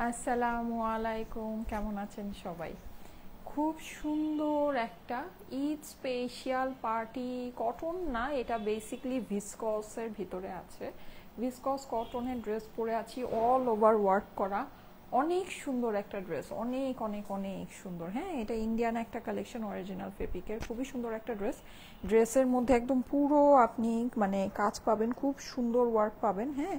আসসালামু আলাইকুম, কেমন আছেন সবাই? খুব সুন্দর একটা ঈদ স্পেশাল পার্টি কটন, না এটা বেসিক্যালি ভিসকসের ভিতরে আছে। ভিসকস কটনের ড্রেস পরে আছি, অল ওভার ওয়ার্ক করা। অনেক সুন্দর একটা ড্রেস, অনেক অনেক অনেক সুন্দর। হ্যাঁ, এটা ইন্ডিয়ান একটা কালেকশন, অরিজিনাল ফেব্রিকের, খুবই সুন্দর একটা ড্রেস। ড্রেসের মধ্যে একদম পুরো আপনি মানে কাজ পাবেন, খুব সুন্দর ওয়ার্ক পাবেন। হ্যাঁ,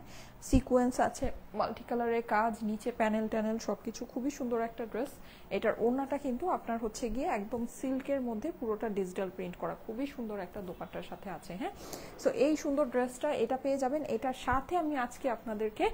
সিকোয়েন্স আছে, মাল্টি কালারের কাজ, নিচে প্যানেল ট্যানেল সব কিছু, খুবই সুন্দর একটা ড্রেস। এটার ওড়নাটা কিন্তু আপনার হচ্ছে গিয়ে একদম সিল্কের মধ্যে পুরোটা ডিজিটাল প্রিন্ট করা, খুবই সুন্দর একটা দোপাট্টার সাথে আছে। হ্যাঁ, সো এই সুন্দর ড্রেসটা এটা পেয়ে যাবেন। এটার সাথে আমি আজকে আপনাদেরকে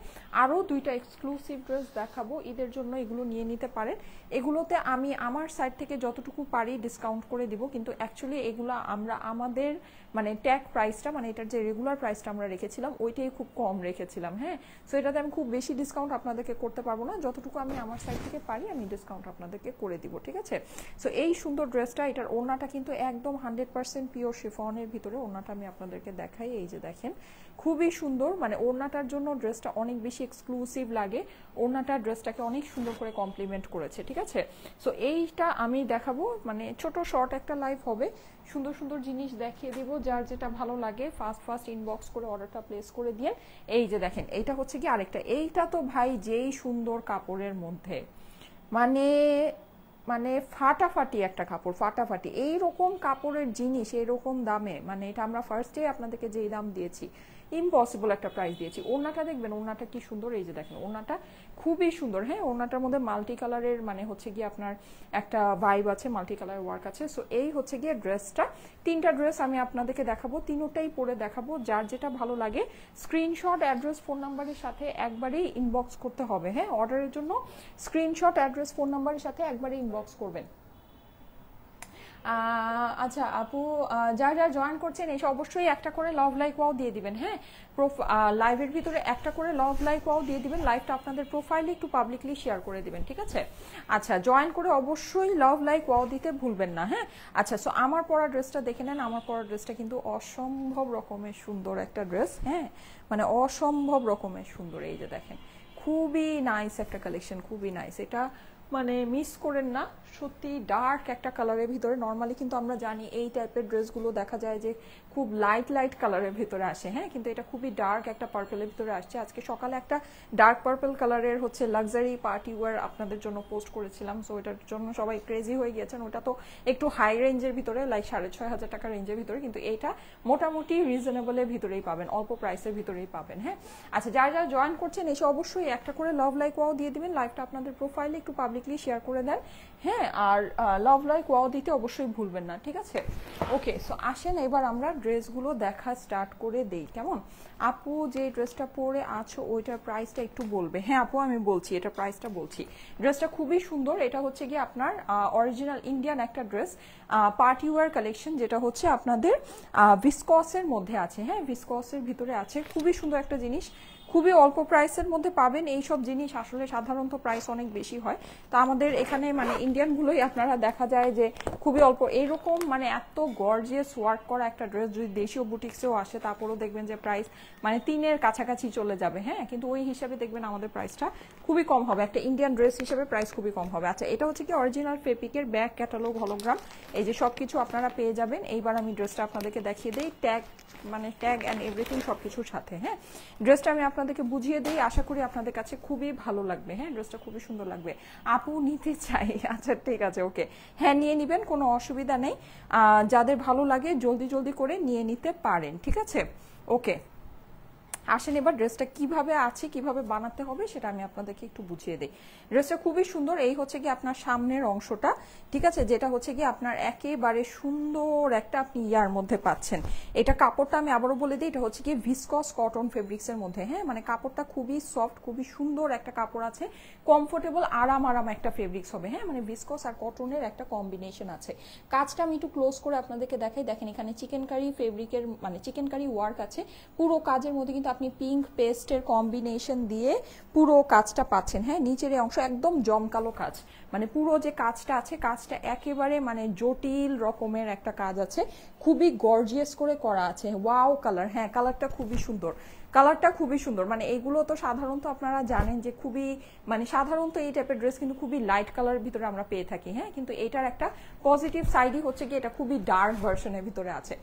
আরও দুইটা এক্সক্লুসিভ ড্রেস দেখাবো ঈদের জন্য, এগুলো নিয়ে নিতে পারেন। এগুলোতে আমি আমার সাইড থেকে যতটুকু পারি ডিসকাউন্ট করে দিব, কিন্তু অ্যাকচুয়ালি এগুলো আমরা আমাদের মানে ট্যাগ প্রাইসটা, মানে এটার যে রেগুলার প্রাইসটা আমরা রেখেছিলাম ওইটাই খুব কম রেখেছিলাম। হ্যাঁ, সো এটাতে আমি খুব বেশি ডিসকাউন্ট আপনাদেরকে করতে পারবো না, যতটুকু আমি আমার সাইড থেকে পারি আমি ডিসকাউন্ট আপনাদেরকে করে দিব, ঠিক আছে? সো এই সুন্দর ড্রেসটা, এটার ওড়নাটা কিন্তু একদম 100% পিওর শিফনের ভিতরে। ওড়নাটা আমি আপনাদেরকে দেখাই, এই যে দেখেন, খুবই সুন্দর। মানে ওড়নাটার জন্য ড্রেসটা অনেক বেশি এক্সক্লুসিভ লাগে, ওড়নাটা ড্রেসটাকে অনেক সুন্দর করে কমপ্লিমেন্ট করেছে, ঠিক আছে? সো এইটা আমি দেখাবো, মানে ছোট শর্ট একটা লাইভ হবে, সুন্দর সুন্দর জিনিস দেখিয়ে দিব। যার যেটা ভালো লাগে ফার্স্ট ফার্স্ট ইনবক্স করে অর্ডারটা প্লেস করে দিয়ে। এই যে দেখেন, এইটা হচ্ছে কি আরেকটা, এইটা তো ভাই যেই সুন্দর কাপড়ের মধ্যে, মানে মানে ফাটাফাটি একটা কাপড়, ফাটাফাটি এইরকম কাপড়ের জিনিস এইরকম দামে, মানে এটা আমরা ফার্স্টে আপনাদেরকে যেই দাম দিয়েছি ইম্পসিবল একটা প্রাইস দিয়েছি। ওড়নাটা দেখবেন, ওড়নাটা কি সুন্দর, এই যে দেখেন ওড়নাটা খুবই সুন্দর। হ্যাঁ, ওড়নাটার মধ্যে মাল্টি কালারের মানে হচ্ছে গিয়ে আপনার একটা ভাইব আছে, মাল্টি কালার ওয়ার্ক আছে। সো এই হচ্ছে গিয়ে ড্রেসটা। তিনটা ড্রেস আমি আপনাদেরকে দেখাবো, তিনটাই পরে দেখাবো। যার যেটা ভালো লাগে স্ক্রিনশট, অ্যাড্রেস, ফোন নাম্বারের সাথে একবারেই ইনবক্স করতে হবে। হ্যাঁ, অর্ডারের জন্য স্ক্রিনশট, অ্যাড্রেস, ফোন নাম্বারের সাথে একবারে ইনবক্স করবেন। আচ্ছা আপু, যারা যারা জয়েন করছেন এসে অবশ্যই একটা করে লাভ লাইক ওয়াও দিয়ে দিবেন। হ্যাঁ, লাইভের ভিতরে একটা করে লাভ লাইক ওয়াও দিয়ে দিবেন। লাইভটা আপনাদের প্রোফাইলে একটু পাবলিকলি শেয়ার করে দিবেন, ঠিক আছে? আচ্ছা, জয়েন করে অবশ্যই লাভ লাইক ওয়াও দিতে ভুলবেন না। হ্যাঁ, আচ্ছা, সো আমার পরা ড্রেসটা দেখে নেন। আমার পরা ড্রেসটা কিন্তু অসম্ভব রকমের সুন্দর একটা ড্রেস। হ্যাঁ, মানে অসম্ভব রকমের সুন্দর। এই যে দেখেন, খুবই নাইস একটা কালেকশন, খুবই নাইস। এটা মানে মিস করেন না, সত্যি ডার্ক একটা কালারের ভিতরে। নর্মালি কিন্তু আমরা জানি এই টাইপের ড্রেসগুলো দেখা যায় যে খুব লাইট লাইট কালারের ভিতরে আসে। হ্যাঁ, কিন্তু এটা খুবই ডার্ক একটা পার্পেলের ভিতরে আসছে। আজকে সকালে একটা ডার্ক পার্পল কালারের হচ্ছে লাক্সারি পার্টি ওয়্যার আপনাদের জন্য পোস্ট করেছিলাম, সো এটার জন্য সবাই ক্রেজি হয়ে গিয়েছেন। ওটা তো একটু হাই রেঞ্জের ভিতরে, লাইক 6,500 টাকা রেঞ্জের ভিতরে, কিন্তু এটা মোটামুটি রিজনেবলের ভিতরেই পাবেন, অল্প প্রাইসের ভিতরেই পাবেন। হ্যাঁ, আচ্ছা, যারা যারা জয়েন করছেন এসে অবশ্যই একটা করে লাভ লাইক ওয়াও দিয়ে দিবেন। লাইভটা আপনাদের প্রোফাইলে একটু পাবলিকলি শেয়ার করে দেন। হ্যাঁ, আর লাভ লাইক ওয়াও দিতে অবশ্যই ভুলবেন না, ঠিক আছে? ওকে, সো আসেন এবার আমরা ড্রেসগুলো দেখা স্টার্ট করে দেই, কেমন? আপু যে ড্রেসটা পরে আছো ওইটার প্রাইসটা একটু বলবে? হ্যাঁ আপু, আমি বলছি, এটার প্রাইসটা বলছি। ড্রেসটা খুবই সুন্দর। এটা হচ্ছে কি আপনার অরিজিনাল ইন্ডিয়ান একটা ড্রেস, পার্টি ওয়্যার কালেকশন, যেটা হচ্ছে আপনাদের ভিসকসের মধ্যে আছে। হ্যাঁ, ভিসকসের ভিতরে আছে, খুবই সুন্দর একটা জিনিস, খুবই অল্প প্রাইসের মধ্যে পাবেন। এই সব জিনিস আসলে সাধারণত প্রাইস অনেক বেশি হয়, তো আমাদের এখানে মানে ইন্ডিয়ানগুলোই আপনারা দেখা যায় যে খুবই অল্প। এইরকম মানে এত গর্জিয়াস ওয়ার্ক করা একটা ড্রেস যদি দেশীয় বুটিক্সেও আসে তারপরেও দেখবেন যে প্রাইস মানে 3-এর কাছাকাছি চলে যাবে। হ্যাঁ, কিন্তু ওই হিসাবে দেখবেন আমাদের প্রাইসটা খুবই কম হবে, একটা ইন্ডিয়ান ড্রেস হিসেবে প্রাইস খুবই কম হবে। আচ্ছা, এটা হচ্ছে কি অরিজিনাল ফেব্রিকের, ব্যাক ক্যাটালগ, হলোগ্রাম, এই যে সবকিছু আপনারা পেয়ে যাবেন। এইবার আমি ড্রেসটা আপনাদেরকে দেখিয়ে দিই, ট্যাগ মানে ট্যাগ অ্যান্ড এভরিথিং সবকিছুর সাথে। হ্যাঁ, ড্রেসটা আমি আপনাদেরকে বুঝিয়ে দিই, আশা করি আপনাদের কাছে খুবই ভালো লাগবে। হ্যাঁ, ড্রেসটা খুবই সুন্দর লাগবে। আপু নিতে চাই, আচ্ছা ঠিক আছে, ওকে, হ্যাঁ নিয়ে নেবেন, কোনো অসুবিধা নেই। যাদের ভালো লাগে জলদি জলদি করে নিয়ে নিতে পারেন, ঠিক আছে? ওকে, আসেন এবার ড্রেসটা কিভাবে আছে, কিভাবে বানাতে হবে সেটা আমি আপনাদেরকে একটু বুঝিয়ে দিই। ড্রেসটা খুবই সুন্দর। এই হচ্ছে কি আপনার সামনের অংশটা, ঠিক আছে, যেটা হচ্ছে কি আপনার একেবারে সুন্দর একটা আপনি ইয়ার মধ্যে পাচ্ছেন। এটা কাপড়টা আমি আবারও বলে দিই, এটা হচ্ছে কি ভিসকস কটন ফেব্রিক্সের মধ্যে। হ্যাঁ, মানে কাপড়টা খুবই সফট, খুবই সুন্দর একটা কাপড় আছে, কমফোর্টেবল আরাম আরাম একটা ফেব্রিক্স হবে। হ্যাঁ, মানে ভিসকস আর কটনের একটা কম্বিনেশন আছে। কাজটা আমি একটু ক্লোজ করে আপনাদেরকে দেখাই। দেখেন এখানে চিকেন কারি ফেব্রিকের মানে চিকেন কারি ওয়ার্ক আছে। পুরো কাজের মধ্যে কিন্তু আপনি পিঙ্ক পেস্টের কম্বিনেশন দিয়ে পুরো কাজটা পাচ্ছেন। হ্যাঁ, নিচের অংশ একদম জমকালো কাজ, মানে পুরো যে কাজটা আছে কাজটা একেবারে মানে জটিল রকমের একটা কাজ আছে, খুবই গর্জিয়াস করে করা আছে। ওয়াও কালার, হ্যাঁ কালারটা খুবই সুন্দর। কালারটা খুবই সুন্দর, মানে এইগুলো তো সাধারণত আপনারা জানেন যে খুবই মানে সাধারণত এই টাইপের ড্রেস কিন্তু খুবই লাইট কালারের ভিতরে আমরা পেয়ে থাকি। হ্যাঁ, কিন্তু এটার একটা পজিটিভ সাইডই হচ্ছে কি এটা খুবই ডার্ক ভার্সনের ভিতরে আছে।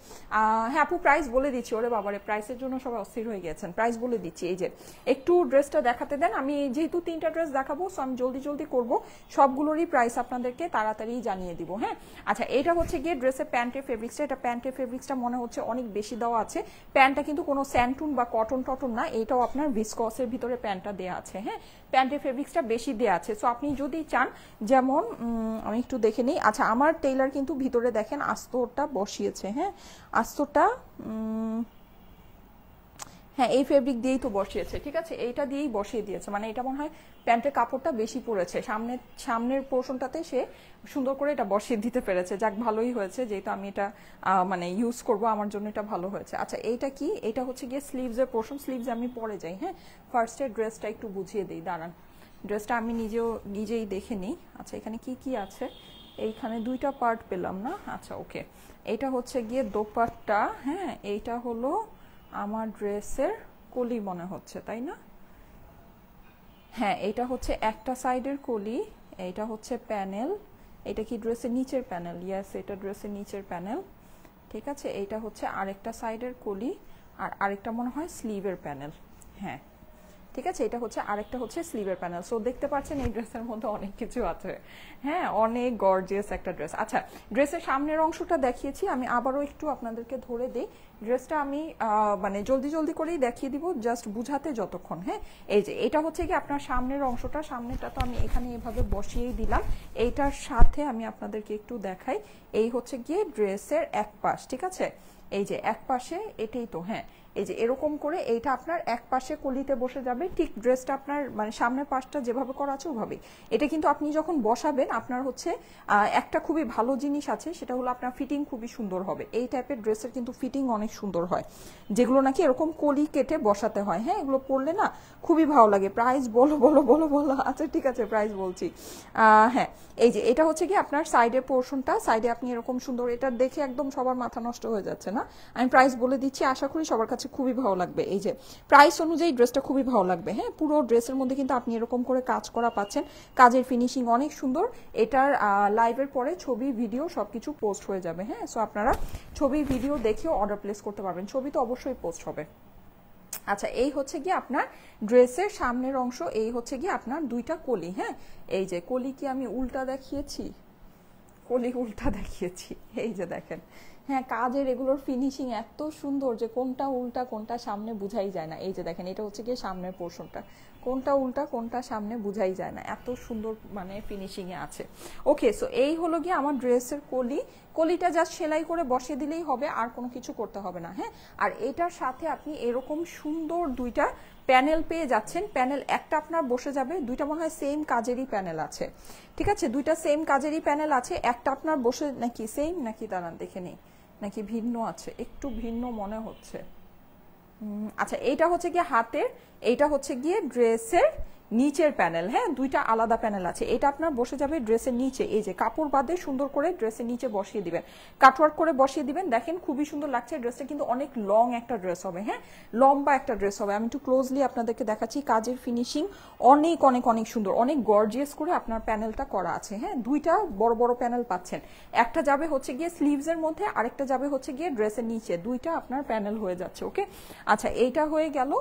হ্যাঁ আপু প্রাইস বলে দিচ্ছি, ওরে বাবারে প্রাইসের জন্য সবাই অস্থির হয়ে গেছেন, প্রাইস বলে দিচ্ছি। এই যে একটু ড্রেসটা দেখাতে দেন, আমি যেহেতু 3টা ড্রেস দেখাবো সো আমি জলদি জলদি করব, সবগুলোরই প্রাইস আপনাদেরকে তাড়াতাড়ি জানিয়ে দিব। হ্যাঁ আচ্ছা, এটা হচ্ছে গিয়ে ড্রেসের প্যান্টের ফেব্রিক্সটা, এটা প্যান্টের ফেব্রিক্সটা মনে হচ্ছে অনেক বেশি দেওয়া আছে। প্যান্টটা কিন্তু কোনো স্যান্টুন বা কটন টটন না, এটাও আপনার ভিসকসের ভিতরে প্যান্টটা দেওয়া আছে। হ্যাঁ প্যান্টের ফেব্রিক্সটা বেশি দেওয়া আছে, সো আপনি যদি চান যেমন আমি একটু দেখে নিই। আচ্ছা আমার টেইলার কিন্তু ভিতরে দেখেন আস্তরটা বসিয়েছে। হ্যাঁ আস্তরটা হ্যাঁ এই ফেব্রিক দিয়েই তো বসিয়েছে, ঠিক আছে, এইটা দিয়েই বসিয়ে দিয়েছে, মানে এটা মনে হয় প্যান্টের কাপড়টা বেশি পড়েছে, সামনের পোর্শনটাতে সে সুন্দর করে এটা বসিয়ে দিতে পেরেছে। যাক ভালোই হয়েছে, যেহেতু আমি এটা মানে ইউজ করব আমার জন্য এটা ভালো হয়েছে। আচ্ছা এইটা কি, এটা হচ্ছে গিয়ে স্লিভসের পোর্শন, স্লিভস আমি পরে যাই। হ্যাঁ ফার্স্টে ড্রেসটা একটু বুঝিয়ে দিই, দাঁড়ান ড্রেসটা আমি নিজেই দেখে নিই। আচ্ছা এখানে কি কি আছে, এইখানে 2টা পার্ট পেলাম না। আচ্ছা ওকে, এটা হচ্ছে গিয়ে দোপাট্টা। হ্যাঁ এইটা হলো আমার ড্রেসের কলি মনে হচ্ছে, তাই না? হ্যাঁ এটা হচ্ছে একটা সাইডের কলি, এটা হচ্ছে প্যানেল, এটা কি ড্রেসের নিচের প্যানেল? ইয়েস এটা ড্রেসের নিচের প্যানেল, ঠিক আছে। এইটা হচ্ছে আরেকটা সাইডের কলি, আর আরেকটা মনে হয় স্লিভের প্যানেল। হ্যাঁ ঠিক আছে, এটা হচ্ছে আরেকটা হচ্ছে স্লিভের প্যানেল। সো দেখতে পাচ্ছেন এই ড্রেসের মধ্যে অনেক কিছু আছে। হ্যাঁ অনেক গর্জিয়াস একটা ড্রেস। আচ্ছা ড্রেসের সামনের অংশটা দেখিয়েছি, আমি আবারও একটু আপনাদেরকে ধরে দিই। ড্রেসটা আমি মানে জলদি জলদি করেই দেখিয়ে দিব, জাস্ট বুঝাতে যতক্ষণ। হ্যাঁ এই যে এটা হচ্ছে কি আপনার সামনের অংশটা, সামনেটা তো আমি এখানে এভাবে বসিয়েই দিলাম। এইটার সাথে আমি আপনাদেরকে একটু দেখাই, এই হচ্ছে গিয়ে ড্রেসের এক পাশ, ঠিক আছে, এই যে এক পাশে এটাই তো। হ্যাঁ এই যে এরকম করে এইটা আপনার এক পাশে কলিতে বসে যাবে, ঠিক ড্রেসটা আপনার মানে সামনের পাশটা যেভাবে করা আছে ওভাবেই। এটা কিন্তু আপনি যখন বসাবেন আপনার হচ্ছে একটা খুবই ভালো জিনিস আছে, সেটা হলো আপনার ফিটিং খুবই সুন্দর হবে। এই টাইপের ড্রেসের কিন্তু ফিটিং অনেক সুন্দর হয়, যেগুলো নাকি এরকম কলি কেটে বসাতে হয়। হ্যাঁ এগুলো পরলে না খুবই ভালো লাগে। প্রাইস বলো বলো বলো বলো, আচ্ছা ঠিক আছে প্রাইস বলছি। হ্যাঁ এই যে এটা হচ্ছে কি আপনার সাইডের পোর্শনটা, সাইডে আপনি এরকম সুন্দর, এটা দেখে একদম সবার মাথা নষ্ট হয়ে যাচ্ছে না, আমি প্রাইস বলে দিচ্ছি, আশা করি সবার কাছে খুবই ভালো লাগবে। এই যে প্রাইস অনুযায়ী ড্রেসটা খুবই ভালো লাগবে। হ্যাঁ পুরো ড্রেসের মধ্যে কিন্তু আপনি এরকম করে কাজ করা পাচ্ছেন, কাজের ফিনিশিং অনেক সুন্দর। এটার লাইভের পরে ছবি ভিডিও সবকিছু পোস্ট হয়ে যাবে। হ্যাঁ সো আপনারা ছবি ভিডিও দেখেও অর্ডার প্লেস করতে পারবেন, ছবি তো অবশ্যই পোস্ট হবে। আচ্ছা এই হচ্ছে গিয়ে আপনার ড্রেসের সামনের অংশ, এই হচ্ছে গিয়ে আপনার 2টা কলি। হ্যাঁ এই যে কলি কি আমি উল্টা দেখিয়েছি, কলি উল্টা দেখিয়েছি, এই যে দেখেন। হ্যাঁ কাজের এগুলোর ফিনিশিং এত সুন্দর যে কোনটা উল্টা কোনটা সামনে বুঝাই যায় না। এই যে দেখেন এটা হচ্ছে গিয়ে সামনের পোর্শনটা, কোনটা উল্টা কোনটা সামনে বুঝাই যায় না, এত সুন্দর মানে ফিনিশিং এ আছে। ওকে সো এই হলো গিয়ে আমার ড্রেসের কলি, কলিটা জাস্ট সেলাই করে বসিয়ে দিলেই হবে, আর কোনো কিছু করতে হবে না। হ্যাঁ আর এটার সাথে আপনি এরকম সুন্দর 2টা প্যানেল পেয়ে যাচ্ছেন। প্যানেল একটা আপনার বসে যাবে, 2টা মনে হয় সেম কাজেরই প্যানেল আছে, ঠিক আছে, 2টা সেম কাজেরই প্যানেল আছে। একটা আপনার বসে নাকি সেম নাকি দাঁড়ান দেখে নেই, নাকি ভিন্ন আছে, একটু ভিন্ন মনে হচ্ছে। আচ্ছা এইটা হচ্ছে গিয়ে হাতের, এইটা হচ্ছে গিয়ে ড্রেসের নিচের প্যানেল। হ্যাঁ 2টা আলাদা প্যানেল আছে, এটা আপনার বসে যাবে ড্রেসের নিচে। এই যে কাপড় বাদে সুন্দর করে ড্রেসের নিচে বসিয়ে দিবেন, কাটওয়ার্ক করে বসিয়ে দিবেন, দেখেন খুবই সুন্দর লাগছে। ড্রেসটা কিন্তু অনেক লং একটা ড্রেস হবে। হ্যাঁ লম্বা একটা ড্রেস হবে, আমি একটু ক্লোজলি আপনাদেরকে দেখাচ্ছি। কাজের ফিনিশিং অনেক অনেক অনেক সুন্দর, অনেক গর্জিয়াস করে আপনার প্যানেলটা করা আছে। হ্যাঁ 2টা বড় বড় প্যানেল পাচ্ছেন, একটা যাবে হচ্ছে গিয়ে স্লিভস এর মধ্যে, আরেকটা যাবে হচ্ছে গিয়ে ড্রেসের নিচে, 2টা আপনার প্যানেল হয়ে যাচ্ছে। ওকে আচ্ছা এইটা হয়ে গেল।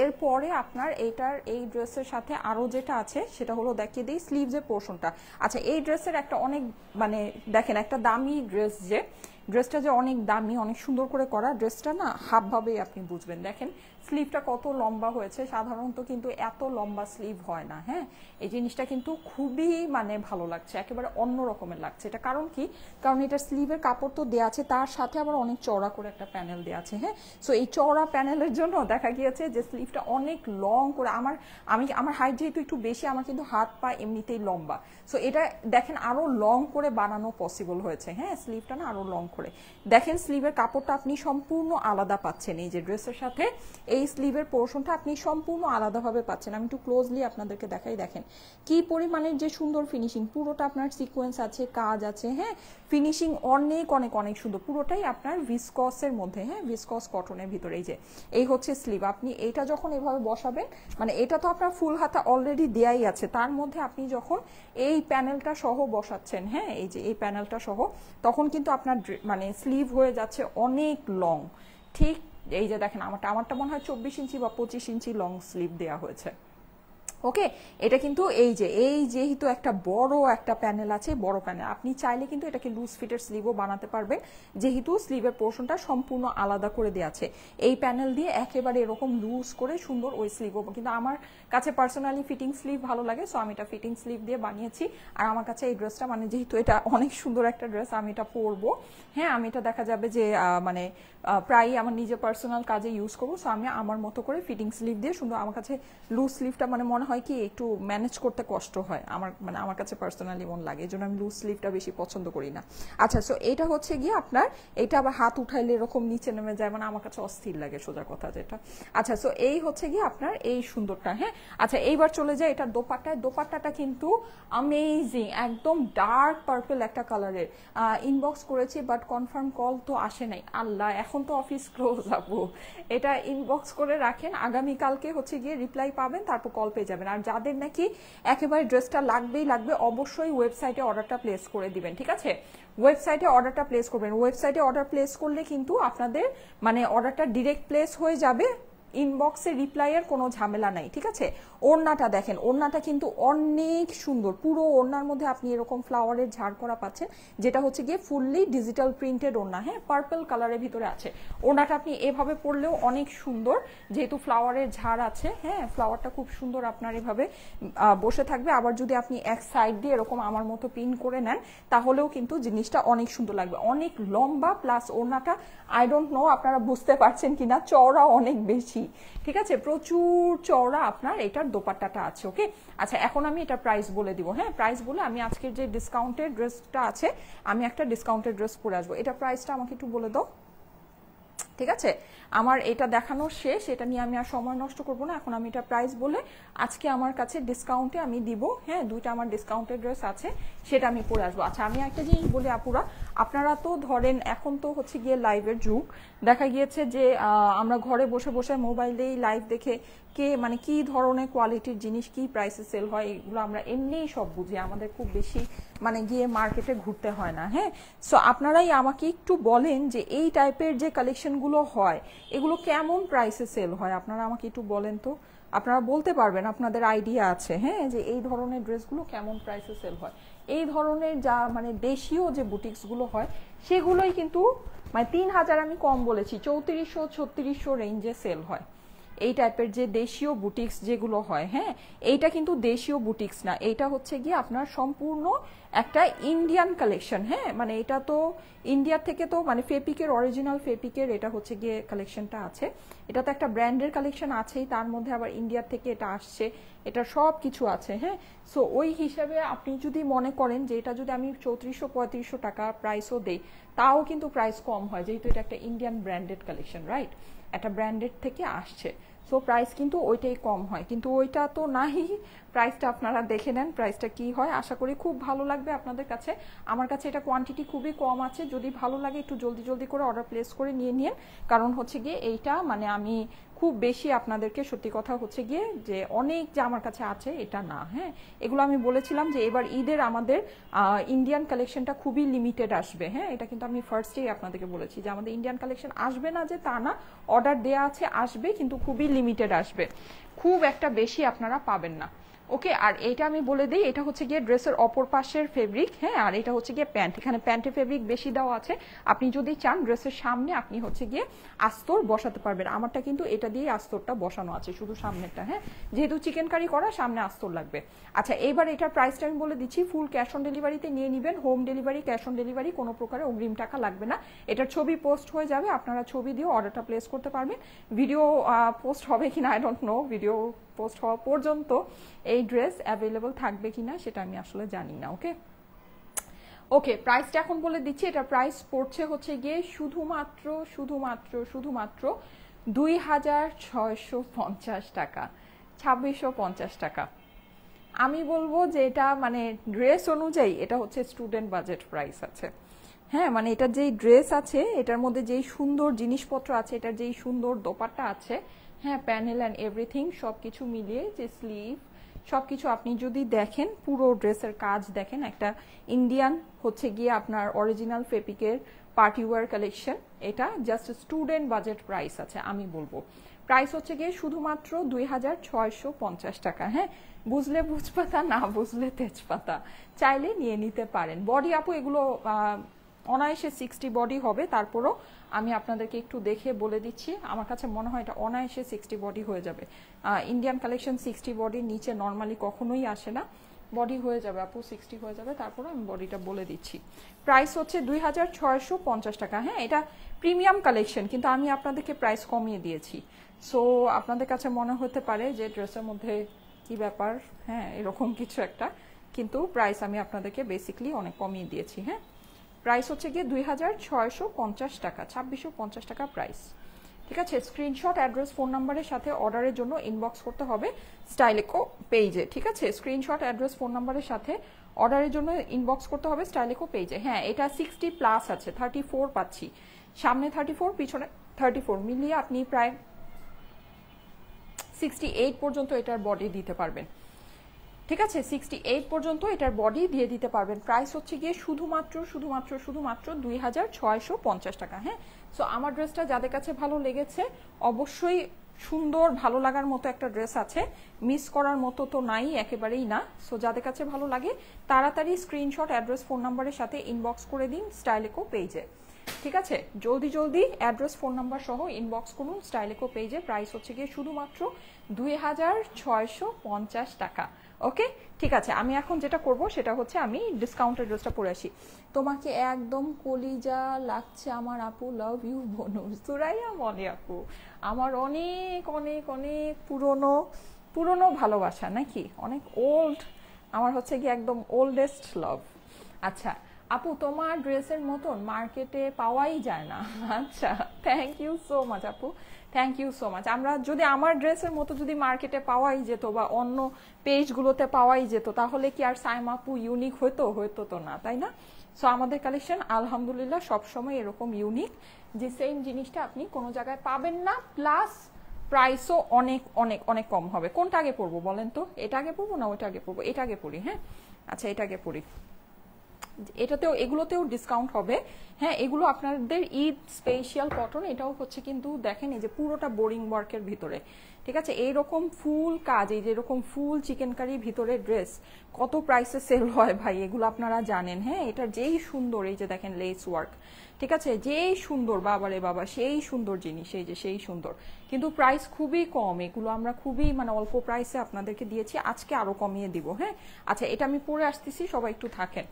এরপরে আপনার এইটার এই ড্রেসের সাথে আরো যেটা আছে সেটা হলো দেখিয়ে দিই স্লিভস এর পোর্শনটা। আচ্ছা এই ড্রেসের একটা অনেক মানে দেখেন একটা দামি ড্রেস, যে ড্রেসটা যে অনেক দামি অনেক সুন্দর করে করা, ড্রেসটা না হাবভাবেই আপনি বুঝবেন। দেখেন স্লিভটা কত লম্বা হয়েছে, সাধারণত কিন্তু এত লম্বা স্লিভ হয় না। হ্যাঁ এই জিনিসটা কিন্তু খুবই মানে ভালো লাগছে, একেবারে অন্য রকমের লাগছে। এটা কারণ কি, কারণ এটা স্লিভের কাপড় তো দেওয়া আছে, তার সাথে আবার অনেক চওড়া করে একটা প্যানেল দেওয়া আছে। হ্যাঁ সো এই চওড়া প্যানেলের জন্য দেখা গিয়েছে যে স্লিভটা অনেক লং করে, আমার হাইট যেহেতু একটু বেশি, আমার কিন্তু হাত পা এমনিতেই লম্বা, সো এটা দেখেন আরো লং করে বানানো পসিবল হয়েছে। হ্যাঁ স্লিভটা না আরো লং করে। দেখেন স্লিভের কাপড়টা আপনি সম্পূর্ণ আলাদা পাচ্ছেন, এই যে ড্রেসের সাথে এই স্লিভের পোর্শনটা আপনি সম্পূর্ণ আলাদাভাবে পাচ্ছেন। আমি একটু ক্লোজলি আপনাদেরকে দেখাই, দেখেন কি পরিমাণের যে সুন্দর ফিনিশিং, পুরোটা আপনার সিকোয়েন্স আছে, কাজ আছে, হ্যাঁ ফিনিশিং অনেক অনেক অনেক সুন্দর, পুরোটাই আপনার ভিসকসের মধ্যে, হ্যাঁ ভিসকস কটনের ভিতরে। এই যে এই হচ্ছে স্লিভ, আপনি এইটা যখন এভাবে বসাবেন, মানে এটা তো আপনার ফুল হাতা অলরেডি দেয়াই আছে, তার মধ্যে আপনি যখন এই প্যানেলটা সহ বসাচ্ছেন, হ্যাঁ এই যে এই প্যানেলটা সহ, তখন কিন্তু আপনার মানে স্লিভ হয়ে যাচ্ছে অনেক লং। ঠিক এই যে দেখেন আমারটা মনে হয় 24 ইঞ্চি বা 25 ইঞ্চি লং স্লিভ দেওয়া হয়েছে। ওকে, এটা কিন্তু এই যেহেতু একটা বড় একটা প্যানেল আছে, বড় প্যানেল, আপনি চাইলে কিন্তু এটাকে লুজ ফিটের স্লিভও বানাতে পারবেন, যেহেতু স্লিভের পোর্শনটা সম্পূর্ণ আলাদা করে দেওয়া আছে। এই প্যানেল দিয়ে একেবারে এরকম লুজ করে সুন্দর ওই স্লিভও, কিন্তু আমার কাছে পার্সোনালি ফিটিং স্লিভ ভালো লাগে, সো আমি এটা ফিটিং স্লিভ দিয়ে বানিয়েছি। আর আমার কাছে এই ড্রেসটা মানে যেহেতু এটা অনেক সুন্দর একটা ড্রেস, আমি এটা পরবো, হ্যাঁ আমি এটা দেখা যাবে যে মানে প্রায়ই আমার নিজের পার্সোনাল কাজে ইউজ করবো, সো আমি আমার মতো করে ফিটিং স্লিভ দিয়ে সুন্দর, আমার কাছে লুজ স্লিভটা মানে মনে হয় কি একটু ম্যানেজ করতে কষ্ট হয়, আমার কাছে পার্সোনালি মন লাগে, এই জন্য আমি লুজ স্লিভটা বেশি পছন্দ করি না। আচ্ছা, সো এটা হচ্ছে গিয়ে আপনার, এটা আবার হাত উঠাইলে এরকম নিচে নেমে যায়, মানে আমার কাছে অস্থির লাগে সোজা কথা যেটা। আচ্ছা, সো এই হচ্ছে গিয়ে আপনার এই সুন্দরটা, হ্যাঁ। আচ্ছা, এইবার চলে যায় এটার দোপাট্টাটা কিন্তু অ্যামেজিং, একদম ডার্ক পার্পল একটা কালারের। ইনবক্স করেছি বাট কনফার্ম কল তো আসে নাই, আল্লাহ এখন তো অফিস ক্লোজ আপু, এটা ইনবক্স করে রাখেন, আগামীকালকে হচ্ছে গিয়ে রিপ্লাই পাবেন, তারপর কল পেয়ে যাবেন। আর যাদের নাকি একেবারে ড্রেসটা লাগবেই লাগবে, অবশ্যই ওয়েবসাইটে অর্ডারটা প্লেস করে দিবেন, ঠিক আছে? ওয়েবসাইটে অর্ডারটা প্লেস করবেন, ওয়েবসাইটে অর্ডার প্লেস করলে কিন্তু আপনাদের মানে অর্ডারটা ডিরেক্ট প্লেস হয়ে যাবে, ইনবক্সে রিপ্লাইয়ের কোনো ঝামেলা নাই, ঠিক আছে? ওড়নাটা দেখেন, ওড়নাটা কিন্তু অনেক সুন্দর, পুরো ওড়নার মধ্যে আপনি এরকম ফ্লাওয়ারের ঝাড় করা পাচ্ছেন, যেটা হচ্ছে গিয়ে ফুললি ডিজিটাল প্রিন্টেড ওড়না, হ্যাঁ পার্পল কালারের ভিতরে আছে। ওড়নাটা আপনি এভাবে পরলেও অনেক সুন্দর, যেহেতু ফ্লাওয়ারের ঝাড় আছে, হ্যাঁ ফ্লাওয়ারটা খুব সুন্দর আপনার এভাবে বসে থাকবে। আবার যদি আপনি এক সাইড দিয়ে এরকম আমার মতো পিন করে নেন, তাহলেও কিন্তু জিনিসটা অনেক সুন্দর লাগবে, অনেক লম্বা, প্লাস ওড়নাটা আই ডোন্ট নো আপনারা বুঝতে পারছেন কিনা, চওড়া অনেক বেশি, ঠিক আছে? প্রচুর চওড়া আপনার এটার দোপাট্টাটা আছে। ওকে, আচ্ছা এখন আমি এটা প্রাইস বলে দিব, হ্যাঁ প্রাইস বলে আমি আজকের যে ডিসকাউন্টেড ড্রেসটা আছে, আমি একটা ডিসকাউন্টেড ড্রেস পরে আসবো। এটা প্রাইসটা আমাকে একটু বলে দাও, ঠিক আছে? আমার এটা দেখানো শেষ, এটা নিয়ে আমি আর সময় নষ্ট করব না, এখন আমি এটা প্রাইস বলে আজকে আমার কাছে ডিসকাউন্টে আমি দিব, হ্যাঁ দুইটা আমার ডিসকাউন্টেড ড্রেস আছে, সেটা আমি পরে আসবো। আচ্ছা, আমি একটা জিনিস বলি আপুরা, আপনারা তো ধরেন এখন তো হচ্ছে গিয়ে লাইভের যুগ, দেখা গিয়েছে যে আমরা ঘরে বসে বসে মোবাইলেই লাইভ দেখে কে মানে কি ধরনের কোয়ালিটির জিনিস কি প্রাইসে সেল হয়, এগুলো আমরা এমনিই সব বুঝি, আমাদের খুব বেশি মানে গিয়ে মার্কেটে ঘুরতে হয় না, হ্যাঁ। সো আপনারাই আমাকে একটু বলেন যে এই টাইপের যে কালেকশনগুলো হয় এগুলো কেমন প্রাইসে সেল হয়, আপনারা আমাকে একটু বলেন তো। আপনারা বলতে পারবেন, আপনাদের আইডিয়া আছে, হ্যাঁ যে এই ধরনের ড্রেসগুলো কেমন প্রাইসে সেল হয়। এই ধরনের যা মানে দেশীয় যে বুটিক্সগুলো হয় সেগুলোই কিন্তু মানে 3000 আমি কম বলেছি, 3400 3600 রেঞ্জে সেল হয়। এই টাইপের যে দেশীয় বুটিক্স যেগুলো হয়, হ্যাঁ এইটা কিন্তু দেশীয় বুটিক্স না, এইটা হচ্ছে গিয়ে আপনার সম্পূর্ণ একটা ইন্ডিয়ান কালেকশন, হ্যাঁ মানে এটা তো ইন্ডিয়ার থেকে তো মানে ফেপিকের অরিজিনাল ফেপিকের এটা হচ্ছে গিয়ে কালেকশনটা আছে, এটা তো একটা ব্র্যান্ডের কালেকশন আছেই, তার মধ্যে আবার ইন্ডিয়ার থেকে এটা আসছে, এটা সব কিছু আছে, হ্যাঁ। সো ওই হিসাবে আপনি যদি মনে করেন যে এটা যদি আমি 3400-3500 টাকা প্রাইসও দেই, তাও কিন্তু প্রাইস কম হয়, যেহেতু এটা একটা ইন্ডিয়ান ব্র্যান্ডেড কালেকশন, রাইট? একটা ব্র্যান্ডেড থেকে আসছে, সো প্রাইস কিন্তু ওইটাই কম হয়, কিন্তু ওইটা তো নাই। প্রাইসটা আপনারা দেখে নেন, প্রাইসটা কি হয়, আশা করি খুব ভালো লাগবে আপনাদের কাছে। আমার কাছে এটা কোয়ান্টিটি খুবই কম আছে, যদি ভালো লাগে একটু জলদি জলদি করে অর্ডার প্লেস করে নিয়ে নিন, কারণ হচ্ছে গিয়ে এইটা মানে আমি খুব বেশি আপনাদেরকে সত্যি কথা হচ্ছে গিয়ে যে অনেক যে আমার কাছে আছে এটা না, হ্যাঁ এগুলো আমি বলেছিলাম যে এবার ঈদের আমাদের ইন্ডিয়ান কালেকশনটা খুবই লিমিটেড আসবে, হ্যাঁ এটা কিন্তু আমি ফার্স্টেই আপনাদেরকে বলেছি যে আমাদের ইন্ডিয়ান কালেকশন আসবে না যে তা না, অর্ডার দেওয়া আছে, আসবে কিন্তু খুবই লিমিটেড আসবে, খুব একটা বেশি আপনারা পাবেন না। ওকে, আর এইটা আমি বলে দিই, এটা হচ্ছে গিয়ে ড্রেসের অপর পাশের ফেব্রিক, হ্যাঁ আর এটা হচ্ছে গিয়ে প্যান্ট, এখানে প্যান্টের ফেব্রিক বেশি দেওয়া আছে, আপনি যদি চান ড্রেসের সামনে আপনি হচ্ছে গিয়ে আস্তর বসাতে পারবেন, আমারটা কিন্তু এটা দিয়ে আস্তরটা বসানো আছে শুধু সামনেরটা, হ্যাঁ যেহেতু চিকেন কারি করা সামনে আস্তর লাগবে। আচ্ছা, এইবার এটার প্রাইসটা আমি বলে দিচ্ছি, ফুল ক্যাশ অন ডেলিভারিতে নিয়ে নেবেন, home delivery cash on delivery, কোনো প্রকারে অগ্রিম টাকা লাগবে না, এটার ছবি পোস্ট হয়ে যাবে, আপনারা ছবি দিয়ে অর্ডারটা প্লেস করতে পারবেন। ভিডিও পোস্ট হবে কিনা I don't know, video post হওয়া পর্যন্ত এই ড্রেস অ্যাভেলেবল থাকবে কিনা সেটা আমি আসলে জানি না। ওকে ওকে, প্রাইসটা এখন বলে দিচ্ছি। এটা প্রাইস পড়ছে হচ্ছে গিয়ে শুধুমাত্র শুধুমাত্র শুধুমাত্র 2650 টাকা, 2650 টাকা। আমি বলবো যে এটা মানে ড্রেস অনুযায়ী এটা হচ্ছে স্টুডেন্ট বাজেট প্রাইস আছে। হ্যাঁ, মানে এটার যেই ড্রেস আছে, এটার মধ্যে যেই সুন্দর জিনিসপত্র আছে, এটার যেই সুন্দর দোপাট্টা আছে, হ্যাঁ, প্যানেল অ্যান্ড এভরিথিং সব কিছু মিলিয়ে, যে স্লিভ সব কিছু আপনি যদি দেখেন, পুরো ড্রেসের কাজ দেখেন, একটা ইন্ডিয়ান হচ্ছে গিয়ে আপনার অরিজিনাল ফেব্রিকের পার্টি ওয়্যার কালেকশন। এটা জাস্ট স্টুডেন্ট বাজেট প্রাইস আছে। আমি বলবো প্রাইস হচ্ছে গিয়ে শুধুমাত্র 2650 টাকা। হ্যাঁ, বুঝলে বুঝপাতা, না বুঝলে তেজপাতা, চাইলে নিয়ে নিতে পারেন। বডি আপু এগুলো অনায়াসে 60 বডি হবে। তারপরও আমি আপনাদেরকে একটু দেখে বলে দিচ্ছি, আমার কাছে মনে হয় এটা অনায়াসে 60 বডি হয়ে যাবে। ইন্ডিয়ান কালেকশন 60 বডির নিচে নর্মালি কখনোই আসে না। বডি হয়ে যাবে আপু, 60 হয়ে যাবে। তারপরে আমি বডিটা বলে দিচ্ছি। প্রাইস হচ্ছে 2650 টাকা। হ্যাঁ, এটা প্রিমিয়াম কালেকশন, কিন্তু আমি আপনাদেরকে প্রাইস কমিয়ে দিয়েছি। সো আপনাদের কাছে মনে হতে পারে যে ড্রেসের মধ্যে কি ব্যাপার, হ্যাঁ, এরকম কিছু একটা, কিন্তু প্রাইস আমি আপনাদেরকে বেসিকলি অনেক কমিয়ে দিয়েছি। হ্যাঁ, প্রাইস হচ্ছে গিয়ে 2650 টাকা, 2650 টাকা প্রাইস। ঠিক আছে, স্ক্রিনশট, অ্যাড্রেস, ফোন নাম্বারের সাথে অর্ডারের জন্য ইনবক্স করতে হবে স্টাইলেকো পেজে। ঠিক আছে, স্ক্রিনশট, অ্যাড্রেস, ফোন নাম্বারের সাথে অর্ডারের জন্য ইনবক্স করতে হবে স্টাইলেকো পেজে। হ্যাঁ, এটা 60 প্লাস আছে, 34 পাচ্ছি, সামনে 34 পিছনে 34 মিলিয়ে আপনি প্রায় 68 পর্যন্ত এটার বডি দিতে পারবেন। ঠিক আছে, 68 পর্যন্ত এটার বডি দিয়ে দিতে পারবেন। প্রাইস হচ্ছে গিয়ে শুধুমাত্র শুধুমাত্র শুধুমাত্র 2650 টাকা। হ্যাঁ, সো আমার ড্রেসটা যাদের কাছে ভালো লেগেছে, অবশ্যই সুন্দর ভালো লাগার মতো একটা ড্রেস আছে, মিস করার মতো তো নাই, একেবারেই না। সো যাদের কাছে ভালো লাগে তাড়াতাড়ি স্ক্রিনশট, অ্যাড্রেস, ফোন নাম্বারের সাথে ইনবক্স করে দিন স্টাইলেকো পেজে। ঠিক আছে, জলদি জলদি অ্যাড্রেস, ফোন নাম্বার সহ ইনবক্স করুন স্টাইলেকো পেজে। প্রাইস হচ্ছে গিয়ে শুধুমাত্র 2650 টাকা। ওকে, ঠিক আছে, আমি এখন যেটা করব সেটা হচ্ছে আমি ডিসকাউন্টের ড্রেসটা পরে আসি। তোমাকে একদম কলিজা লাগছে আমার আপু, লাভ ইউ বনু, সুরাইয়া মনে আপু, আমার অনেক অনেক অনেক পুরনো পুরনো ভালোবাসা, নাকি অনেক ওল্ড, আমার হচ্ছে কি একদম ওল্ডেস্ট লাভ। আচ্ছা আপু, তোমার ড্রেসের মতন মার্কেটে পাওয়াই যায় না। আচ্ছা, থ্যাংক ইউ সো মাচ আপু, থ্যাংক ইউ সো মাচ। আমরা যদি আমার ড্রেসের মতো যদি মার্কেটে পাওয়াই যেত বা অন্য পেজগুলোতে পাওয়াই যেত, তাহলে কি আর সাইম আপু ইউনিক হতো? হতো তো না, তাই না? সো আমাদের কালেকশন আলহামদুলিল্লাহ সবসময় এরকম ইউনিক, যে সেম জিনিসটা আপনি কোনো জায়গায় পাবেন না, প্লাস প্রাইসও অনেক অনেক অনেক কম হবে। কোনটা আগে পড়বো বলেন তো? এটা আগে পড়বো না ওইটা আগে পড়বো? এটা আগে পড়ি। হ্যাঁ, আচ্ছা, এটা আগে পড়ি। এটাতেও এগুলোতেও ডিসকাউন্ট হবে। হ্যাঁ, এগুলো আপনাদের ঈদ স্পেশাল কটন। এটাও হচ্ছে কিন্তু দেখেন এই যে পুরোটা বোরিং ওয়ার্কের ভিতরে। ঠিক আছে, এইরকম ফুল কাজ, এই যে এরকম ফুল চিকেন কারি ভিতরে ড্রেস কত প্রাইসে সেল হয় ভাই, এগুলো আপনারা জানেন। হ্যাঁ, এটার যেই সুন্দর, এই যে দেখেন লেস ওয়ার্ক, ঠিক আছে, যেই সুন্দর, বাবারে বাবা, সেই সুন্দর জিনিস, এই যে সেই সুন্দর, কিন্তু প্রাইস খুবই কম। এগুলো আমরা খুবই মানে অল্প প্রাইসে আপনাদেরকে দিয়েছি, আজকে আরো কমিয়ে দিব। হ্যাঁ, আচ্ছা, এটা আমি পরে আসতেছি, সবাই একটু থাকেন।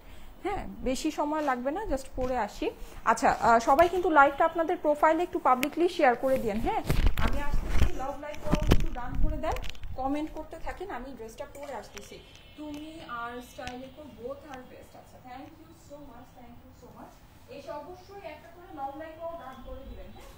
হ্যাঁ, বেশি সময় লাগবে না, জাস্ট পরে আসি। আচ্ছা, সবাই কিন্তু লাইভটা আপনাদের প্রোফাইলে একটু পাবলিকলি শেয়ার করে দেন। হ্যাঁ, আমি আসতেছি, লাভ লাইভ একটু ডান করে দেন, কমেন্ট করতে থাকেন, আমি ড্রেসটা পরে আসতেছি। তুমি আর স্টাইলেকো বোথ আর বেস্ট। আচ্ছা, thank you so much, thank you so much. এসে অবশ্যই একটা করে লাভ লাইভ ডান করে দিবেন। হ্যাঁ,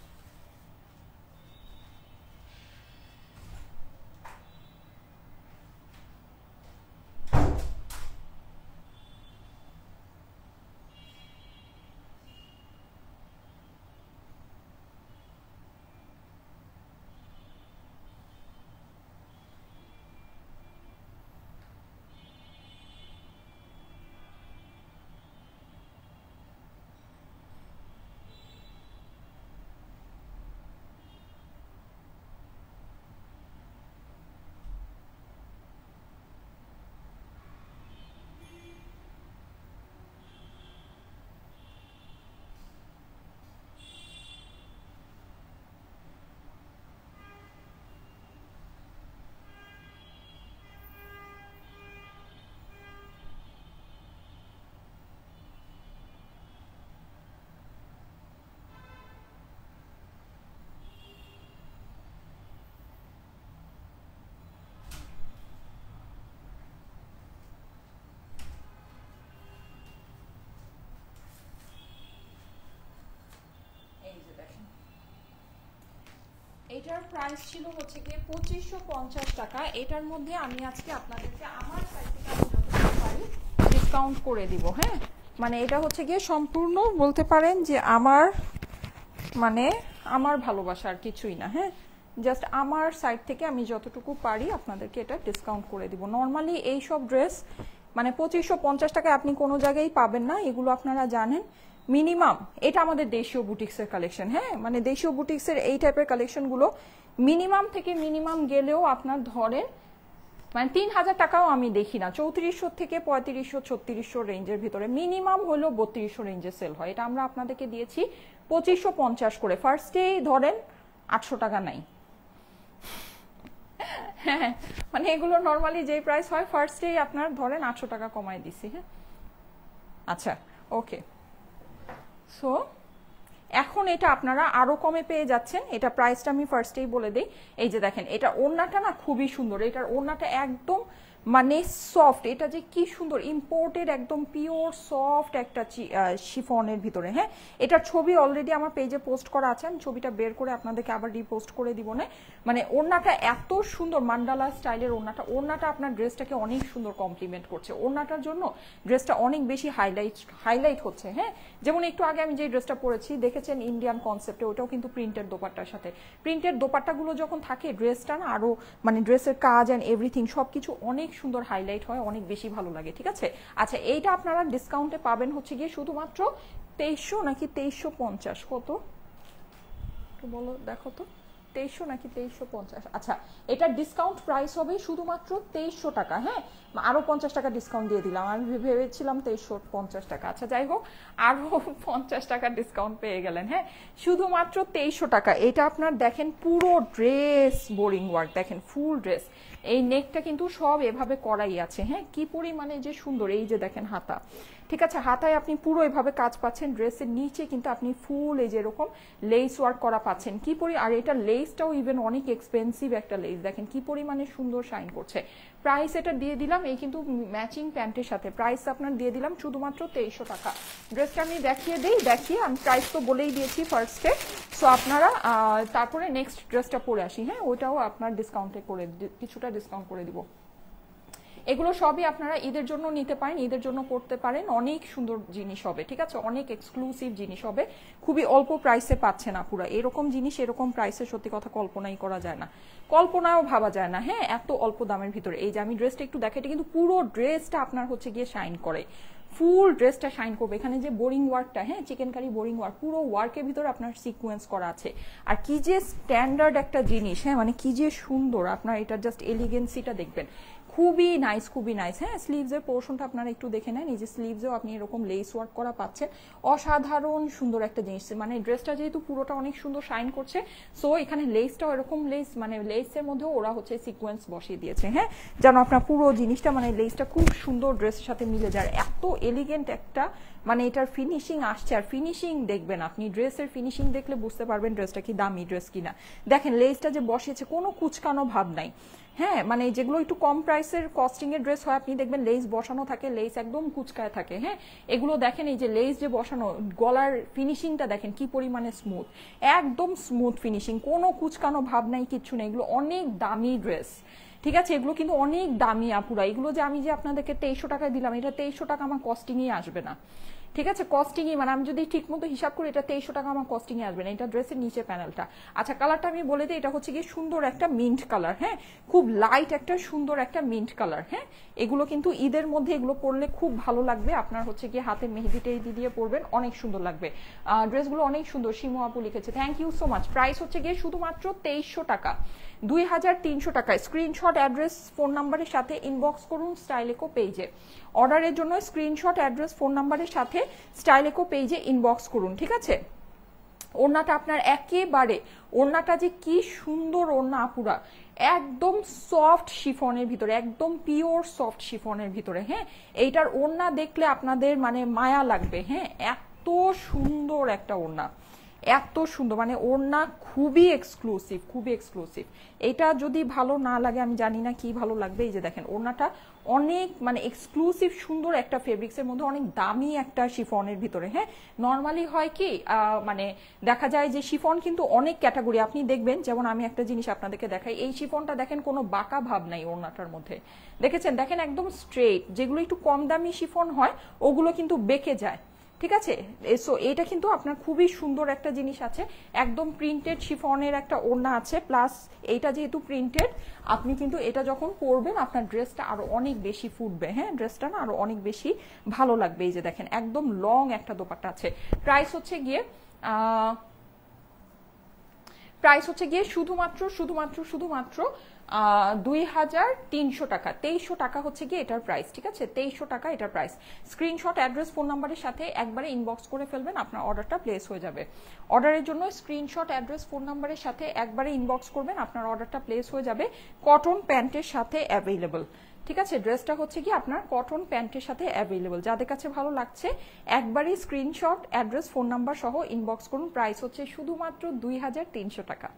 এটার প্রাইস ছিল হচ্ছে গিয়ে 2550 টাকা। এটার মধ্যে আমি আজকে আপনাদেরকে আমার সাইড থেকে আমি যতটুকু পারি ডিসকাউন্ট করে দিব। হ্যাঁ, মানে এটা হচ্ছে গিয়ে সম্পূর্ণ বলতে পারেন যে আমার মানে আমার ভালোবাসা, আর কিছুই না। হ্যাঁ, জাস্ট আমার সাইড থেকে আমি যতটুকু পারি আপনাদেরকে এটা ডিসকাউন্ট করে দিব। নর্মালি এই সব ড্রেস মানে 2550 টাকায় আপনি কোনো জায়গায় পাবেন না, এগুলো আপনারা জানেন। মিনিমাম এটা আমাদের দেশীয় বুটিক্সের কালেকশন। হ্যাঁ, মানে দেশীয় বুটিক্সের এই টাইপের কালেকশনগুলো মিনিমাম থেকে মিনিমাম গেলেও আপনার ধরেন মানে 3000 টাকাও আমি দেখি না, 3400 থেকে 3500 3600 রেঞ্জের ভিতরে, মিনিমাম হলো 3200 রেঞ্জে সেল হয়। এটা আমরা আপনাদেরকে দিয়েছি 2550 করে। ফার্স্টেই ধরেন 800 টাকা নাই। হ্যাঁ, মানে এগুলো নর্মালি যে প্রাইস হয় ফার্স্টেই আপনার ধরেন 800 টাকা কমায় দিছি। হ্যাঁ, আচ্ছা, ওকে। সো এখন এটা আপনারা আরো কমে পেয়ে যাচ্ছেন। এটা প্রাইসটা আমি ফার্স্টেই বলে দিই। এই যে দেখেন, এটা ওড়নাটা না খুবই সুন্দর, এটার ওড়নাটা একদম মানে সফট, এটা যে কি সুন্দর ইম্পোর্টেড একদম পিওর সফট একটা শিফনের ভিতরে। হ্যাঁ, এটার ছবি অলরেডি আমার পেজে পোস্ট করা আছে, আমি ছবিটা বের করে আপনাদেরকে আবার রিপোস্ট করে দিব না। মানে ওড়নাটা এত সুন্দর মান্ডালা স্টাইলের ওড়নাটা আপনার ড্রেসটাকে অনেক সুন্দর কমপ্লিমেন্ট করছে। ওড়নাটার জন্য ড্রেসটা অনেক বেশি হাইলাইট হচ্ছে। হ্যাঁ, যেমন একটু আগে আমি যে ড্রেসটা পরেছি দেখেছেন ইন্ডিয়ান কনসেপ্টে, ওটাও কিন্তু প্রিন্টেড দোপাট্টার সাথে। প্রিন্টেড দোপাট্টাগুলো যখন থাকে ড্রেসটা না আরো মানে ড্রেসের কাজ অ্যান্ড এভরিথিং সবকিছু অনেক সুন্দর হাইলাইট হয়, অনেক বেশি ভালো লাগে। ঠিক আছে, আচ্ছা এইটা আপনারা ডিসকাউন্টে পাবেন হচ্ছে গিয়ে শুধুমাত্র 2300 নাকি 2350, কত একটু বলো, দেখো তো 2300 নাকি 2350। আচ্ছা, এটা ডিসকাউন্ট প্রাইস হবে শুধুমাত্র 2300 টাকা। হ্যাঁ, আরো 50 টাকা ডিসকাউন্ট দিয়ে দিলাম, আমি ভেবেছিলাম 2350 টাকা। আচ্ছা যাই হোক, আরো 50 টাকা ডিসকাউন্ট পেয়ে গেলেন। হ্যাঁ, শুধুমাত্র 2300 টাকা। এটা আপনার দেখেন পুরো ড্রেস বোরিং ওয়ার্ক, দেখেন ফুল ড্রেস, এই নেকটা কিন্তু সব এভাবে করাই আছে। হ্যাঁ, কি পরিমাণে যে সুন্দর, এই যে দেখেন হাতা, ঠিক আছে, হাতায় আপনি পুরো এভাবে কাজ পাচ্ছেন। ড্রেসের নিচে কিন্তু আপনি ফুল এই যে এরকম লেস ওয়ার্ক করা পাচ্ছেন। কি আর এটা লেসটাও ইভেন অনেক এক্সপেন্সিভ একটা লেস, দেখেন কি পরিমাণে সুন্দর শাইন করছে। প্রাইস এটা দিয়ে দিলাম, এই কিন্তু ম্যাচিং প্যান্টের সাথে প্রাইস আপনার দিয়ে দিলাম শুধুমাত্র 2300 টাকা। ড্রেসটা আমি দেখিয়ে আমি প্রাইস তো বলেই দিয়েছি ফার্স্টে। সো আপনারা তারপরে নেক্সট ড্রেসটা পরে আসি। হ্যাঁ, ওইটাও আপনার ডিসকাউন্টে করে কিছুটা ডিসকাউন্ট করে দিব। এগুলো সবই আপনারা ঈদের জন্য নিতে পারেন, ঈদের জন্য করতে পারেন, অনেক সুন্দর জিনিস হবে। ঠিক আছে, অনেক এক্সক্লুসিভ জিনিস হবে, খুবই অল্প প্রাইসে পাচ্ছেন আপুরা। এরকম জিনিস এরকম প্রাইসে সত্যি কথা কল্পনাই করা যায় না, কল্পনাও ভাবা যায় না। হ্যাঁ, এত অল্প দামের ভিতরে। এই যে আমি ড্রেসটা একটু দেখাই, কিন্তু পুরো ড্রেসটা আপনার হচ্ছে গিয়ে শাইন করে, ফুল ড্রেসটা শাইন করবে। এখানে যে বোরিং ওয়ার্কটা, হ্যাঁ চিকেন কারি বোরিং ওয়ার্ক, পুরো ওয়ার্কের ভিতরে আপনার সিকোয়েন্স করা আছে। আর কি যে স্ট্যান্ডার্ড একটা জিনিস, হ্যাঁ মানে কি যে সুন্দর, আপনার এটার জাস্ট এলিগেন্সিটা দেখবেন, খুবই নাইস, খুবই নাইস। হ্যাঁ, স্লিভসের পোর্শনটা আপনারা একটু দেখে নেন, এই যে স্লিভসেও আপনি এরকম লেস ওয়ার্ক করা পাচ্ছেন, অসাধারণ সুন্দর একটা জিনিস। মানে ড্রেসটা যেহেতু পুরোটা অনেক সুন্দর শাইন করছে, সো এখানে লেসটাও এরকম লেস, মানে লেসের মধ্যেও ওরা হচ্ছে সিকোয়েন্স বসিয়ে দিয়েছে। হ্যাঁ, যেন আপনার পুরো জিনিসটা মানে লেসটা খুব সুন্দর ড্রেসের সাথে মিলে যায়। এত এলিগেন্ট একটা মানে এটার ফিনিশিং আসছে, আর ফিনিশিং দেখবেন আপনি, ড্রেসের ফিনিশিং দেখলে বুঝতে পারবেন ড্রেসটা কি দামি ড্রেস কিনা। দেখেন লেসটা যে বসিয়েছে, কোনো কুচকানো ভাব নাই। হ্যাঁ, মানে যেগুলো একটু কম প্রাইসের কস্টিং এর ড্রেস হয়, আপনি দেখবেন লেস বসানো থাকে, লেস একদম কুচকায় থাকে। হ্যাঁ, এগুলো দেখেন এই যে লেস যে বসানো, গলার ফিনিশিংটা দেখেন কি পরিমাণে স্মুথ, একদম স্মুথ ফিনিশিং, কোনো কুচকানো ভাব নাই, কিচ্ছু নেই। এগুলো অনেক দামি ড্রেস, ঠিক আছে, এগুলো কিন্তু অনেক দামি আপুরা। এগুলো যে আমি যে আপনাদেরকে 2300 টাকায় দিলাম, এটা 2300 টাকা আমার কস্টিংই আসবে না। ঠিক আছে, কস্টিংই মানে আমি যদি ঠিক মতো হিসাব করি, এটা 2300 টাকা আমার কস্টিংয়ে আসবে না। এটা ড্রেসের নিচে প্যানেলটা। আচ্ছা, কালারটা আমি বলে দিই, এটা হচ্ছে গিয়ে সুন্দর একটা মিন্ট কালার। হ্যাঁ, খুব লাইট একটা সুন্দর একটা মিন্ট কালার। হ্যাঁ, এগুলো কিন্তু ঈদের মধ্যে এগুলো পরলে খুব ভালো লাগবে। আপনার হচ্ছে গিয়ে হাতে মেহেদি টেহেদি দিয়ে পরবেন, অনেক সুন্দর লাগবে। ড্রেসগুলো অনেক সুন্দর, শিমু আপু লিখেছে, thank you so much. Price হচ্ছে গিয়ে শুধুমাত্র 2300 টাকা, 2300 টাকায়। স্ক্রিনশট, অ্যাড্রেস, ফোন নাম্বারের সাথে ইনবক্স করুন স্টাইলেকো পেজে। অর্ডারের জন্য স্ক্রিনশট, অ্যাড্রেস, ফোন নাম্বারের সাথে স্টাইলেকো পেজে ইনবক্স করুন। ঠিক আছে, ওড়নাটা আপনার একেবারে, ওড়নাটা যে কি সুন্দর ওড়না আপুরা, একদম সফট শিফনের ভিতরে, একদম পিওর সফট শিফনের ভিতরে। হ্যাঁ, এইটার ওড়না দেখলে আপনাদের মানে মায়া লাগবে। হ্যাঁ, এত সুন্দর একটা ওড়না, এত সুন্দর, মানে ওড়না খুবই এক্সক্লুসিভ, খুবই এক্সক্লুসিভ। এটা যদি ভালো না লাগে আমি জানি না কি ভালো লাগবে। এই যে দেখেন ওড়নাটা অনেক মানে এক্সক্লুসিভ সুন্দর একটা ফেব্রিক্সের মধ্যে, অনেক দামি একটা শিফনের ভিতরে। হ্যাঁ, নর্মালি হয় কি মানে দেখা যায় যে শিফন কিন্তু অনেক ক্যাটাগরি আপনি দেখবেন। যেমন আমি একটা জিনিস আপনাদেরকে দেখাই, এই শিফনটা দেখেন কোনো বাঁকা ভাব নাই ওড়নাটার মধ্যে, দেখেছেন? দেখেন একদম স্ট্রেট। যেগুলো একটু কম দামি শিফন হয় ওগুলো কিন্তু বেঁকে যায়, ঠিক আছে? সো এটা কিন্তু আপনার খুবই সুন্দর একটা জিনিস আছে, একদম প্রিন্টেড শিফনের একটা ওড়না আছে, প্লাস এইটা যেহেতু প্রিন্টেড আপনি কিন্তু এটা যখন পরবেন আপনার ড্রেসটা আরো অনেক বেশি ফুটবে। হ্যাঁ, ড্রেসটা না আরো অনেক বেশি ভালো লাগবে। এই যে দেখেন একদম লং একটা দোপাট্টা আছে। প্রাইস হচ্ছে গিয়ে শুধুমাত্র শুধুমাত্র শুধুমাত্র 2300 টাকা, 2300 টাকা হচ্ছে গিয়ে এটার প্রাইস, ঠিক আছে? 2300 টাকা এটার প্রাইস। স্ক্রিনশট, অ্যাড্রেস, ফোন নাম্বারের সাথে একবারে ইনবক্স করে ফেলবেন, আপনার অর্ডারটা প্লেস হয়ে যাবে। অর্ডারের জন্য স্ক্রিনশট, অ্যাড্রেস, ফোন নাম্বারের সাথে একবারে ইনবক্স করবেন, আপনার অর্ডারটা প্লেস হয়ে যাবে। কটন প্যান্টের সাথে অ্যাভেলেবল, ঠিক আছে? ড্রেসটা হচ্ছে কি আপনার কটন প্যান্টের সাথে অ্যাভেলেবল। যাদের কাছে ভালো লাগছে একবারই স্ক্রিনশট, অ্যাড্রেস, ফোন নাম্বার সহ ইনবক্স করুন। প্রাইস হচ্ছে শুধুমাত্র 2300 টাকা।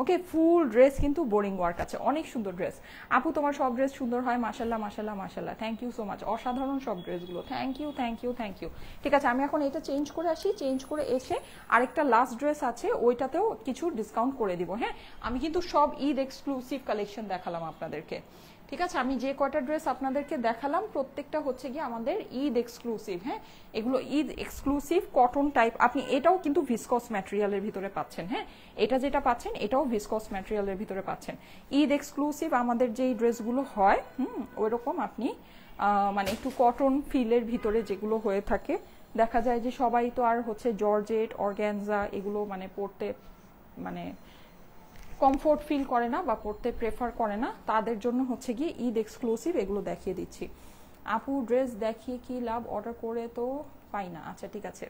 ওকে, ফুল ড্রেস কিন্তু বোরিং ওয়ার্ক আছে, অনেক সুন্দর ড্রেস। আপু তোমার সব ড্রেস সুন্দর হয়, মাশাল্লাহ মাশাল্লাহ মাশাল্লাহ, থ্যাংক ইউ সো মাচ, অসাধারণ সব ড্রেসগুলো, thank you thank you thank you. ঠিক আছে, আমি এখন এটা চেঞ্জ করে আসি, চেঞ্জ করে এসে আরেকটা লাস্ট ড্রেস আছে ওইটাতেও কিছু ডিসকাউন্ট করে দিব। হ্যাঁ, আমি কিন্তু সব ঈদ এক্সক্লুসিভ কালেকশন দেখালাম আপনাদেরকে, ঠিক আছে? আমি যে কয়টা ড্রেস আপনাদেরকে দেখালাম প্রত্যেকটা হচ্ছে গিয়ে আমাদের ঈদ এক্সক্লুসিভ। হ্যাঁ, এগুলো ঈদ এক্সক্লুসিভ কটন টাইপ। আপনি এটাও কিন্তু ভিসকস ম্যাটেরিয়ালের ভিতরে পাচ্ছেন। হ্যাঁ, এটা যেটা পাচ্ছেন এটাও ভিসকস ম্যাটেরিয়ালের ভিতরে পাচ্ছেন। ঈদ এক্সক্লুসিভ আমাদের যেই ড্রেসগুলো হয় ওইরকম আপনি মানে একটু কটন ফিলের ভিতরে যেগুলো হয়ে থাকে, দেখা যায় যে সবাই তো আর হচ্ছে জর্জেট, অর্গ্যানজা এগুলো মানে পরতে মানে কমফোর্ট ফিল করে না বা পড়তে প্রেফার করে না, তাদের জন্য হচ্ছে গিয়ে ঈদ এক্সক্লুসিভ এগুলো দেখিয়ে দিচ্ছি। আপু ড্রেস দেখিয়ে কি লাভ, অর্ডার করে তো পাই না। আচ্ছা ঠিক আছে,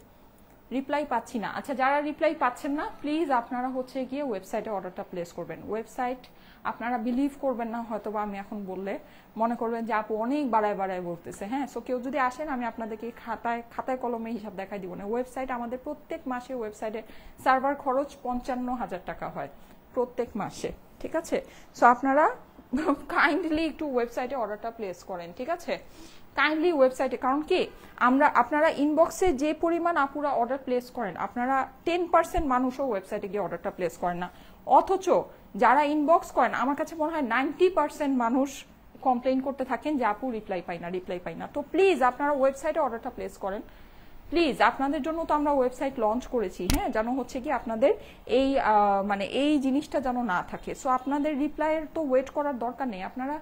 রিপ্লাই পাচ্ছি না। আচ্ছা, যারা রিপ্লাই পাচ্ছেন না প্লিজ আপনারা হচ্ছে গিয়ে ওয়েবসাইটে অর্ডারটা প্লেস করবেন। ওয়েবসাইট আপনারা বিলিভ করবেন না, হয়তো বা আমি এখন বললে মনে করবেন যে আপু অনেক বাড়ায় বাড়ায় বলতেছে। হ্যাঁ, সো কেউ যদি আসেন আমি আপনাদেরকে খাতায় কলমে হিসাব দেখাই দিব না। ওয়েবসাইট আমাদের প্রত্যেক মাসে ওয়েবসাইটে সার্ভার খরচ 55,000 টাকা হয় প্রত্যেক মাসে, ঠিক আছে? সো আপনারা কাইন্ডলি একটু ওয়েবসাইটে অর্ডারটা প্লেস করেন, ঠিক আছে? কাইন্ডলি ওয়েবসাইটে, কারণ কি আপনারা ইনবক্সে যে পরিমাণ আপুরা অর্ডার প্লেস করেন, আপনারা 10% মানুষও ওয়েবসাইটে গিয়ে অর্ডারটা প্লেস করেন না। অথচ যারা ইনবক্স করেন আমার কাছে মনে হয় 90% মানুষ কমপ্লেইন করতে থাকেন যে আপু রিপ্লাই পাই না, রিপ্লাই পাই না। তো প্লিজ আপনারা ওয়েবসাইটে অর্ডারটা প্লেস করেন প্লিজ। আপনাদের জন্য তো আমরা ওয়েবসাইট লঞ্চ করেছি, হ্যাঁ, যেন হচ্ছে কি আপনাদের এই মানে এই জিনিসটা যেন না থাকে। সো আপনাদের রিপ্লাইয়ের তো ওয়েট করার দরকার নেই, আপনারা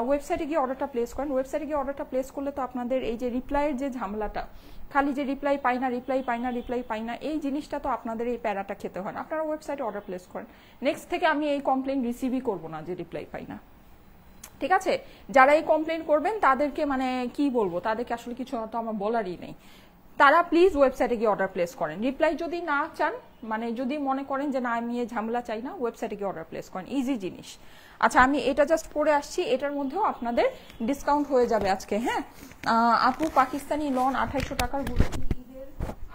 ওয়েবসাইটে গিয়ে অর্ডারটা প্লেস করেন। ওয়েবসাইটে গিয়ে অর্ডারটা প্লেস করলে তো আপনাদের এই যে রিপ্লাইয়ের যে ঝামেলাটা, খালি যে রিপ্লাই পাই না রিপ্লাই পাই না রিপ্লাই পাই না, এই জিনিসটা তো আপনাদের এই প্যারাটা খেতে হয় না। আপনারা ওয়েবসাইটে অর্ডার প্লেস করেন, নেক্সট থেকে আমি এই কমপ্লেন রিসিভই করবো না যে রিপ্লাই পাই না, ঠিক আছে? যারা এই কমপ্লেন করবেন তাদেরকে মানে কি বলবো, তাদেরকে আসলে কিছু তো আমার বলারই নেই। তারা প্লিজ ওয়েবসাইটে গিয়ে অর্ডার প্লেস করেন। রিপ্লাই যদি না চান, মানে যদি মনে করেন যে না আমি এই ঝামেলা চাই না, ওয়েবসাইটে গিয়ে অর্ডার প্লেস করেন, ইজি জিনিস। আচ্ছা, আমি এটা জাস্ট পরে আসছি, এটার মধ্যেও আপনাদের ডিসকাউন্ট হয়ে যাবে আজকে। হ্যাঁ, আপু পাকিস্তানি লন 2800 টাকার ঈদের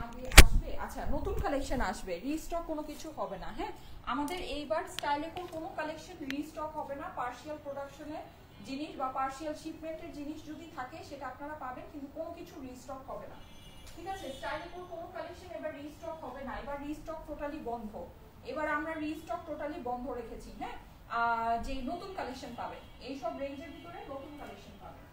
আগে আসবে। আচ্ছা, নতুন কালেকশন আসবে, রিস্টক কোনো কিছু হবে না। হ্যাঁ, আমাদের এইবার স্টাইলে কোনো কালেকশন রিস্টক হবে না। পার্সিয়াল প্রোডাকশনের জিনিস বা পার্সিয়াল শিপমেন্টের জিনিস যদি থাকে সেটা আপনারা পাবেন, কিন্তু কোনো কিছু রিস্টক হবে না, ঠিক আছে? স্টাইলের কোনো কালেকশন এবার রিস্টক হবে না, এবার রিস্টক টোটালি বন্ধ। এবার আমরা রিস্টক টোটালি বন্ধ রেখেছি। হ্যাঁ, যে নতুন কালেকশন পাবেন এইসব রেঞ্জের ভিতরে নতুন কালেকশন পাবেন।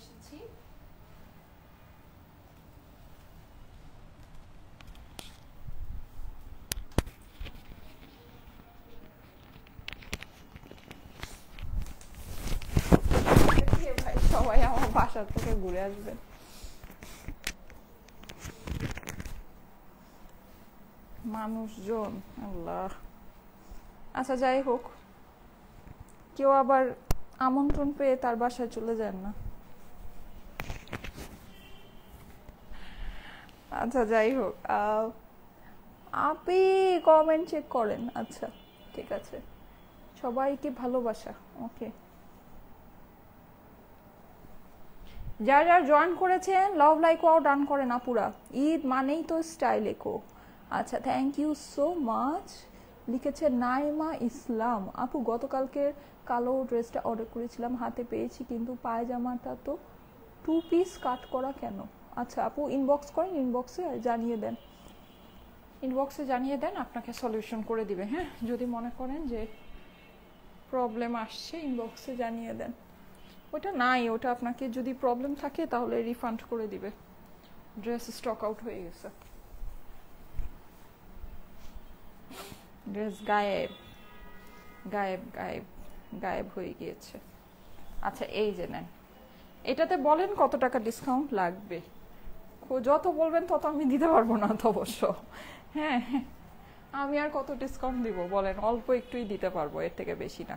এসেছি। ভাই সবাই আমার বাসার থেকে ঘুরে আসবেন। মানুষজন, আল্লাহ। আচ্ছা যাই হোক, কেউ আবার আমন্ত্রণ পেয়ে তার বাসায় চলে যান না। আচ্ছা যাই হোক, আপনি কমেন্ট চেক করেন। আচ্ছা ঠিক আছে, সবাইকে ভালোবাসা। ওকে, যারা যারা জয়েন করেছেন লাভ লাইক ওয়াও ডান করেন আপুরা। ঈদ মানেই তো স্টাইল একো। আচ্ছা থ্যাংক ইউ সো মাচ। লিখেছে নাইমা ইসলাম, আপু গতকালকের কালো ড্রেসটা অর্ডার করেছিলাম, হাতে পেয়েছি, কিন্তু পায়জামাটা তো 2 পিস কাট করা কেন? আচ্ছা আপু ইনবক্স করেন, ইনবক্সে জানিয়ে দেন, ইনবক্সে জানিয়ে দেন, আপনাকে সলিউশন করে দিবে। হ্যাঁ, যদি মনে করেন যে প্রবলেম আসছে ইনবক্সে জানিয়ে দেন। ওটা নাই, ওটা আপনাকে যদি প্রবলেম থাকে তাহলে রিফান্ড করে দিবে। ড্রেস স্টক আউট হয়ে গেছে, ড্রেস গায়েব গায়েব গায়েব গায়েব হয়ে গিয়েছে। আচ্ছা এই যে নেন, এটাতে বলেন কত টাকা ডিসকাউন্ট লাগবে। যত বলবেন তত আমি দিতে পারবো না তো অবশ্য। হ্যাঁ, আমি আর কত ডিসকাউন্ট দিব বলেন, অল্প একটুই দিতে পারবো, এর থেকে বেশি না।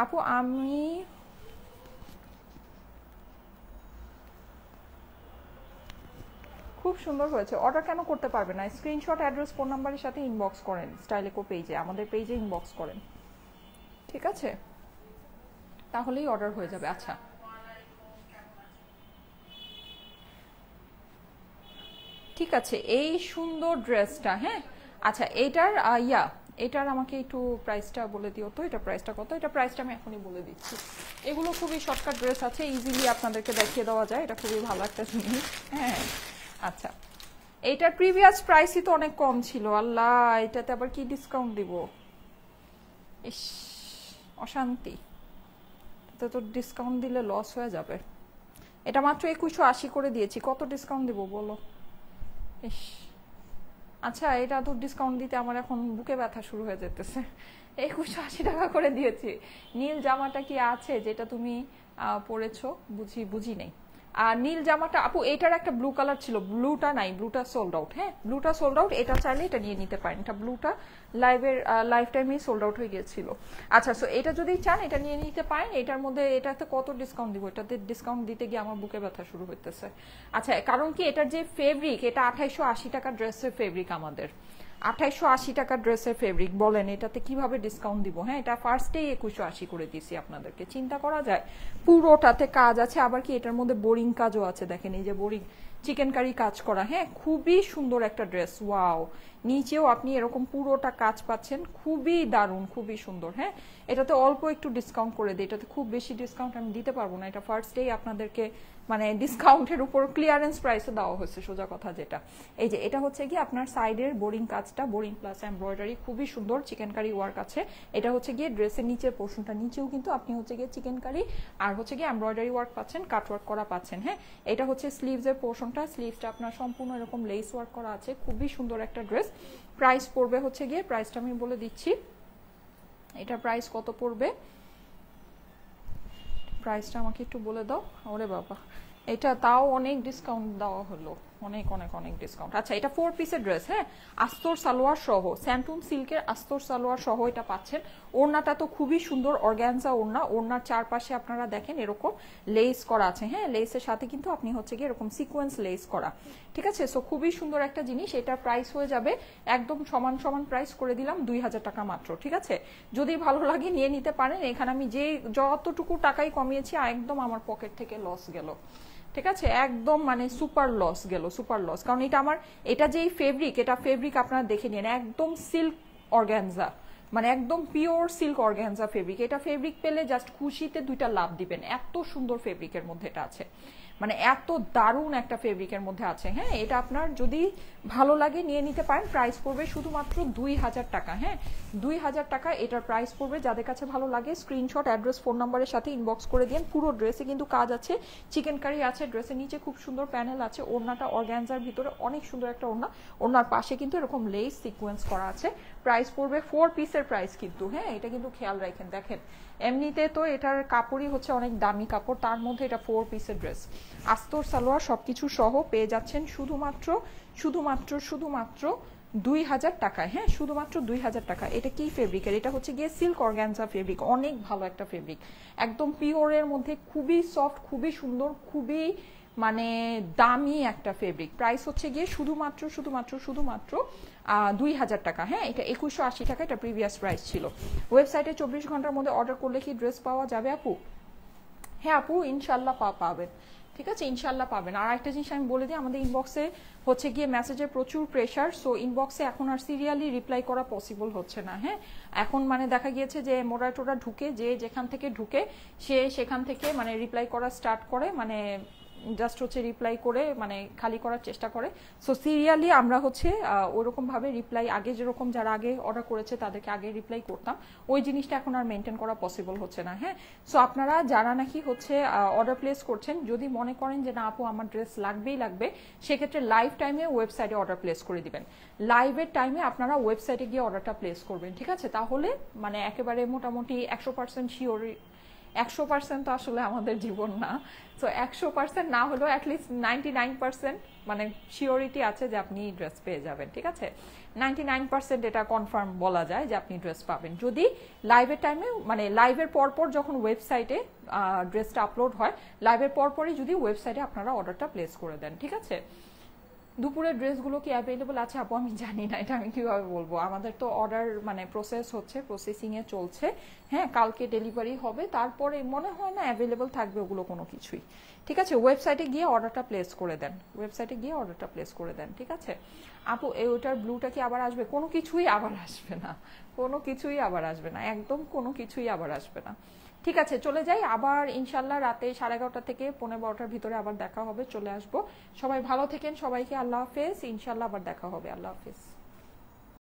আপু আমি খুব সুন্দর হয়েছে, অর্ডার কেন করতে পারবে না? স্ক্রিনশট, অ্যাড্রেস, ফোন নাম্বারের সাথে ইনবক্স করেন স্টাইলেকো পেজে, আমাদের পেজে ইনবক্স করেন, ঠিক আছে? তাহলেই অর্ডার হয়ে যাবে। আচ্ছা ঠিক আছে, এই সুন্দর ড্রেসটা, হ্যাঁ আচ্ছা এইটার এটার আমাকে একটু প্রাইসটা বলে দিও তো, এটা প্রাইসটা কত? এটা প্রাইসটা আমি এখনই বলে দিচ্ছি। এগুলো খুবই শর্টকাট ড্রেস আছে, ইজিলি আপনাদেরকে দেখিয়ে দেওয়া যায়, এটা খুবই ভালো একটা জিনিস। হ্যাঁ আচ্ছা, এইটার প্রিভিয়াস প্রাইসই তো অনেক কম ছিল, আল্লাহ এটাতে আবার কি ডিসকাউন্ট দিব? ইস অশান্তি, এতে তো ডিসকাউন্ট দিলে লস হয়ে যাবে। এটা মাত্র 2180 করে দিয়েছি, কত ডিসকাউন্ট দিব বলো? ইস আচ্ছা, এটা তো ডিসকাউন্ট দিতে আমার এখন বুকে ব্যথা শুরু হয়ে যেতেছে। 2180 টাকা করে দিয়েছি। নীল জামাটা কি আছে যেটা তুমি পরেছো? বুঝি নেই। আর নীল জামাটা আপু এটার একটা ব্লু কালার ছিল, ব্লুটা নাই, ব্লুটা সোল্ড আউট। হ্যাঁ ব্লুটা সোল্ড আউট, এটা চাইলে এটা নিয়ে নিতে পারেন, এটা ব্লুটা লাইফ টাইমেই সোল্ড আউট হয়ে গিয়েছিল। আচ্ছা সো এটা যদি চান এটা নিয়ে নিতে পারেন। এটার মধ্যে এটাতে কত ডিসকাউন্ট দিব? এটাতে ডিসকাউন্ট দিতে গিয়ে আমার বুকে ব্যথা শুরু হইতেছে। আচ্ছা কারণ কি এটার যে ফেব্রিক, এটা 2880 টাকা ড্রেসের ফেব্রিক, আমাদের 2880 টাকা ড্রেসের ফেব্রিক, বলেন এটাতে কিভাবে ডিসকাউন্ট দিব? হ্যাঁ এটা ফার্স্টেই 2180 করে দিয়েছি আপনাদেরকে, চিন্তা করা যায়? পুরোটাতে কাজ আছে, আবার কি এটার মধ্যে বোরিং কাজও আছে, দেখেন এই যে বোরিং চিকেন কারি কাজ করা। হ্যাঁ খুবই সুন্দর একটা ড্রেস, ওয়াও। নিচেও আপনি এরকম পুরোটা কাজ পাচ্ছেন, খুবই দারুণ, খুবই সুন্দর। হ্যাঁ এটাতে অল্প একটু ডিসকাউন্ট করে দিই, এটাতে খুব বেশি ডিসকাউন্ট আমি দিতে পারবো না, এটা ফার্স্টেই আপনাদেরকে মানে ডিসকাউন্টের উপর ক্লিয়ারেন্স প্রাইসে দেওয়া হয়েছে, সোজা কথা যেটা। এই যে এটা হচ্ছে কি আপনার সাইডের বোরিং কাজটা, বোরিং প্লাস এমব্রয়ডারি, খুবই সুন্দর চিকেন কারি ওয়ার্ক আছে। এটা হচ্ছে গিয়ে ড্রেসের নিচের পোর্শনটা, নিচেও কিন্তু আপনি হচ্ছে গিয়ে চিকেন কারি আর হচ্ছে গিয়ে এমব্রয়ডারি ওয়ার্ক পাচ্ছেন, কাট ওয়ার্ক করা পাচ্ছেন। হ্যাঁ এটা হচ্ছে স্লিভসের পোর্শনটা, স্লিভসটা আপনার সম্পূর্ণ এরকম লেস ওয়ার্ক করা আছে, খুবই সুন্দর একটা ড্রেস। প্রাইস পড়বে হচ্ছে গিয়ে, প্রাইসটা আমি বলে দিচ্ছি, এটা প্রাইস কত পড়বে, প্রাইসটা আমাকে একটু বলে দাও। ওরে বাবা, এটা তাও অনেক ডিসকাউন্ট দেওয়া হলো, অনেক অনেক অনেক ডিসকাউন্ট। আচ্ছা এটা 4 পিসের ড্রেস, হ্যাঁ আস্তর সালোয়ার সহ, স্যান্টুন সিল্কের আস্তর সালোয়ার সহ এটা পাচ্ছেন। ওড়নাটা তো খুবই সুন্দর, অর্গানজা ওড়না, ওড়নার চারপাশে আপনারা দেখেন এরকম লেস করা আছে। হ্যাঁ লেসের সাথে কিন্তু আপনি হচ্ছে গিয়ে এরকম সিকোয়েন্স লেস করা, ঠিক আছে? সো খুবই সুন্দর একটা জিনিস। এটার প্রাইস হয়ে যাবে একদম সমান সমান প্রাইস করে দিলাম 2000 টাকা মাত্র, ঠিক আছে? যদি ভালো লাগে নিয়ে নিতে পারেন। এখানে আমি যে যতটুকু টাকাই কমিয়েছি একদম আমার পকেট থেকে লস গেল, ঠিক আছে? একদম মানে সুপার লস গেল, সুপার লস। কারণ এটা আমার, এটা যেই ফেব্রিক, এটা ফেব্রিক আপনারা দেখে নিন, একদম সিল্ক অর্গানজা, মানে একদম পিওর সিল্ক অর্গানজা ফেব্রিক। এটা ফেব্রিক পেলে জাস্ট খুশিতে দুইটা লাভ দিবেন, এত সুন্দর ফেব্রিকের মধ্যে এটা আছে। মানে এত দারুণ একটা ফেব্রিকের মধ্যে আছে। হ্যাঁ, এটা আপনার যদি ভালো লাগে নিয়ে নিতে পারেন। প্রাইস পড়বে শুধুমাত্র 2000 টাকা। হ্যাঁ, 2000 টাকা এটার প্রাইস পড়বে। যাদের কাছে ভালো লাগে স্ক্রিনশট, অ্যাড্রেস, ফোন নাম্বারের সাথে ইনবক্স করে দিন। পুরো ড্রেসে কিন্তু কাজ আছে, চিকেন কারি আছে, ড্রেসের নিচে খুব সুন্দর প্যানেল আছে, ওড়নাটা অর্গানজার ভিতরে অনেক সুন্দর একটা ওড়না, ওড়নার পাশে কিন্তু এরকম লেস সিকোয়েন্স করা আছে। প্রাইস পড়বে 4 পিসের প্রাইস কিন্তু। হ্যাঁ, এটা কিন্তু খেয়াল রাখেন। দেখেন এমনিতে তো এটার কাপড়ই হচ্ছে অনেক দামি কাপড়, তার মধ্যে এটা 4 পিসের ড্রেস, আস্তর সালোয়ার সবকিছু সহ পেয়ে যাচ্ছেন শুধুমাত্র শুধুমাত্র শুধুমাত্র 2000 টাকায়। হ্যাঁ, শুধুমাত্র 2000 টাকা। এটা কি ফেব্রিকের? এটা হচ্ছে গিয়ে সিল্ক অর্গানজা ফেব্রিক, অনেক ভালো একটা ফেব্রিক, একদম পিওরের মধ্যে, খুবই সফট, খুবই সুন্দর, খুবই মানে দামি একটা ফেব্রিক। প্রাইস হচ্ছে গিয়ে শুধুমাত্র শুধুমাত্র শুধুমাত্র 2000 টাকা। হ্যাঁ, এটা 2180 টাকা, এটা প্রিভিয়াস প্রাইস ছিল। ওয়েবসাইটে 24 ঘন্টার মধ্যে অর্ডার করলে কি ড্রেস পাওয়া যাবে আপু? হ্যাঁ আপু, ইনশাল্লাহ পাবেন। ঠিক আছে, ইনশাল্লাহ পাবেন। আর একটা জিনিস আমি বলে দিই, আমাদের ইনবক্সে হচ্ছে গিয়ে মেসেজের প্রচুর প্রেশার, সো ইনবক্সে এখন আর সিরিয়ালি রিপ্লাই করা পসিবল হচ্ছে না। হ্যাঁ, এখন মানে দেখা গিয়েছে যে মোডারেটররা ঢুকে, যে যেখান থেকে ঢুকে সে সেখান থেকে মানে রিপ্লাই করা স্টার্ট করে, মানে জাস্ট হচ্ছে রিপ্লাই করে মানে খালি করার চেষ্টা করে। সো সিরিয়ালি আমরা হচ্ছে ওরকমভাবে রিপ্লাই, আগে যেরকম যারা আগে অর্ডার করেছে তাদেরকে আগে রিপ্লাই করতাম, ওই জিনিসটা এখন আর মেনটেন করা পসিবল হচ্ছে না। হ্যাঁ, সো আপনারা যারা নাকি হচ্ছে অর্ডার প্লেস করছেন, যদি মনে করেন যে না আপু আমার ড্রেস লাগবেই লাগবে, সেক্ষেত্রে লাইভ টাইমে ওয়েবসাইটে অর্ডার প্লেস করে দিবেন। লাইভের টাইমে আপনারা ওয়েবসাইটে গিয়ে অর্ডারটা প্লেস করবেন। ঠিক আছে, তাহলে মানে একেবারে মোটামুটি 100% শিওর, 100% তো আসলে আমাদের জীবন না, সো 100% না হলেও অ্যাটলিস্ট 99% মানে শিওরিটি আছে যে আপনি ড্রেস পেয়ে যাবেন। ঠিক আছে, 99% এটা কনফার্ম বলা যায় যে আপনি ড্রেস পাবেন যদি লাইভের টাইমে, মানে লাইভের পরপর যখন ওয়েবসাইটে ড্রেসটা আপলোড হয়, লাইভের পরপরই যদি ওয়েবসাইটে আপনারা অর্ডারটা প্লেস করে দেন। ঠিক আছে, দুপুরের ড্রেসগুলো কি অ্যাভেলেবল আছে আপু? আমি জানি না, এটা আমি কিভাবে বলবো। আমাদের তো অর্ডার মানে প্রসেস হচ্ছে, প্রসেসিংয়ে চলছে। হ্যাঁ, কালকে ডেলিভারি হবে, তারপরে মনে হয় না অ্যাভেলেবল থাকবে ওগুলো কোনো কিছুই। ঠিক আছে, ওয়েবসাইটে গিয়ে অর্ডারটা প্লেস করে দেন, ওয়েবসাইটে গিয়ে অর্ডারটা প্লেস করে দেন। ঠিক আছে আপু, ওটার ব্লুটা কি আবার আসবে? কোনো কিছুই আবার আসবে না, কোনো কিছুই আবার আসবে না, একদম কোনো কিছুই আবার আসবে না। ঠিক আছে, চলে যাই আবার ইনশাল্লাহ রাতে 11:30 থেকে 12:15টার ভিতরে আবার দেখা হবে, চলে আসবো। সবাই ভালো থেকেন, সবাইকে আল্লাহ হাফেজ, ইনশাল্লাহ আবার দেখা হবে। আল্লাহ হাফেজ।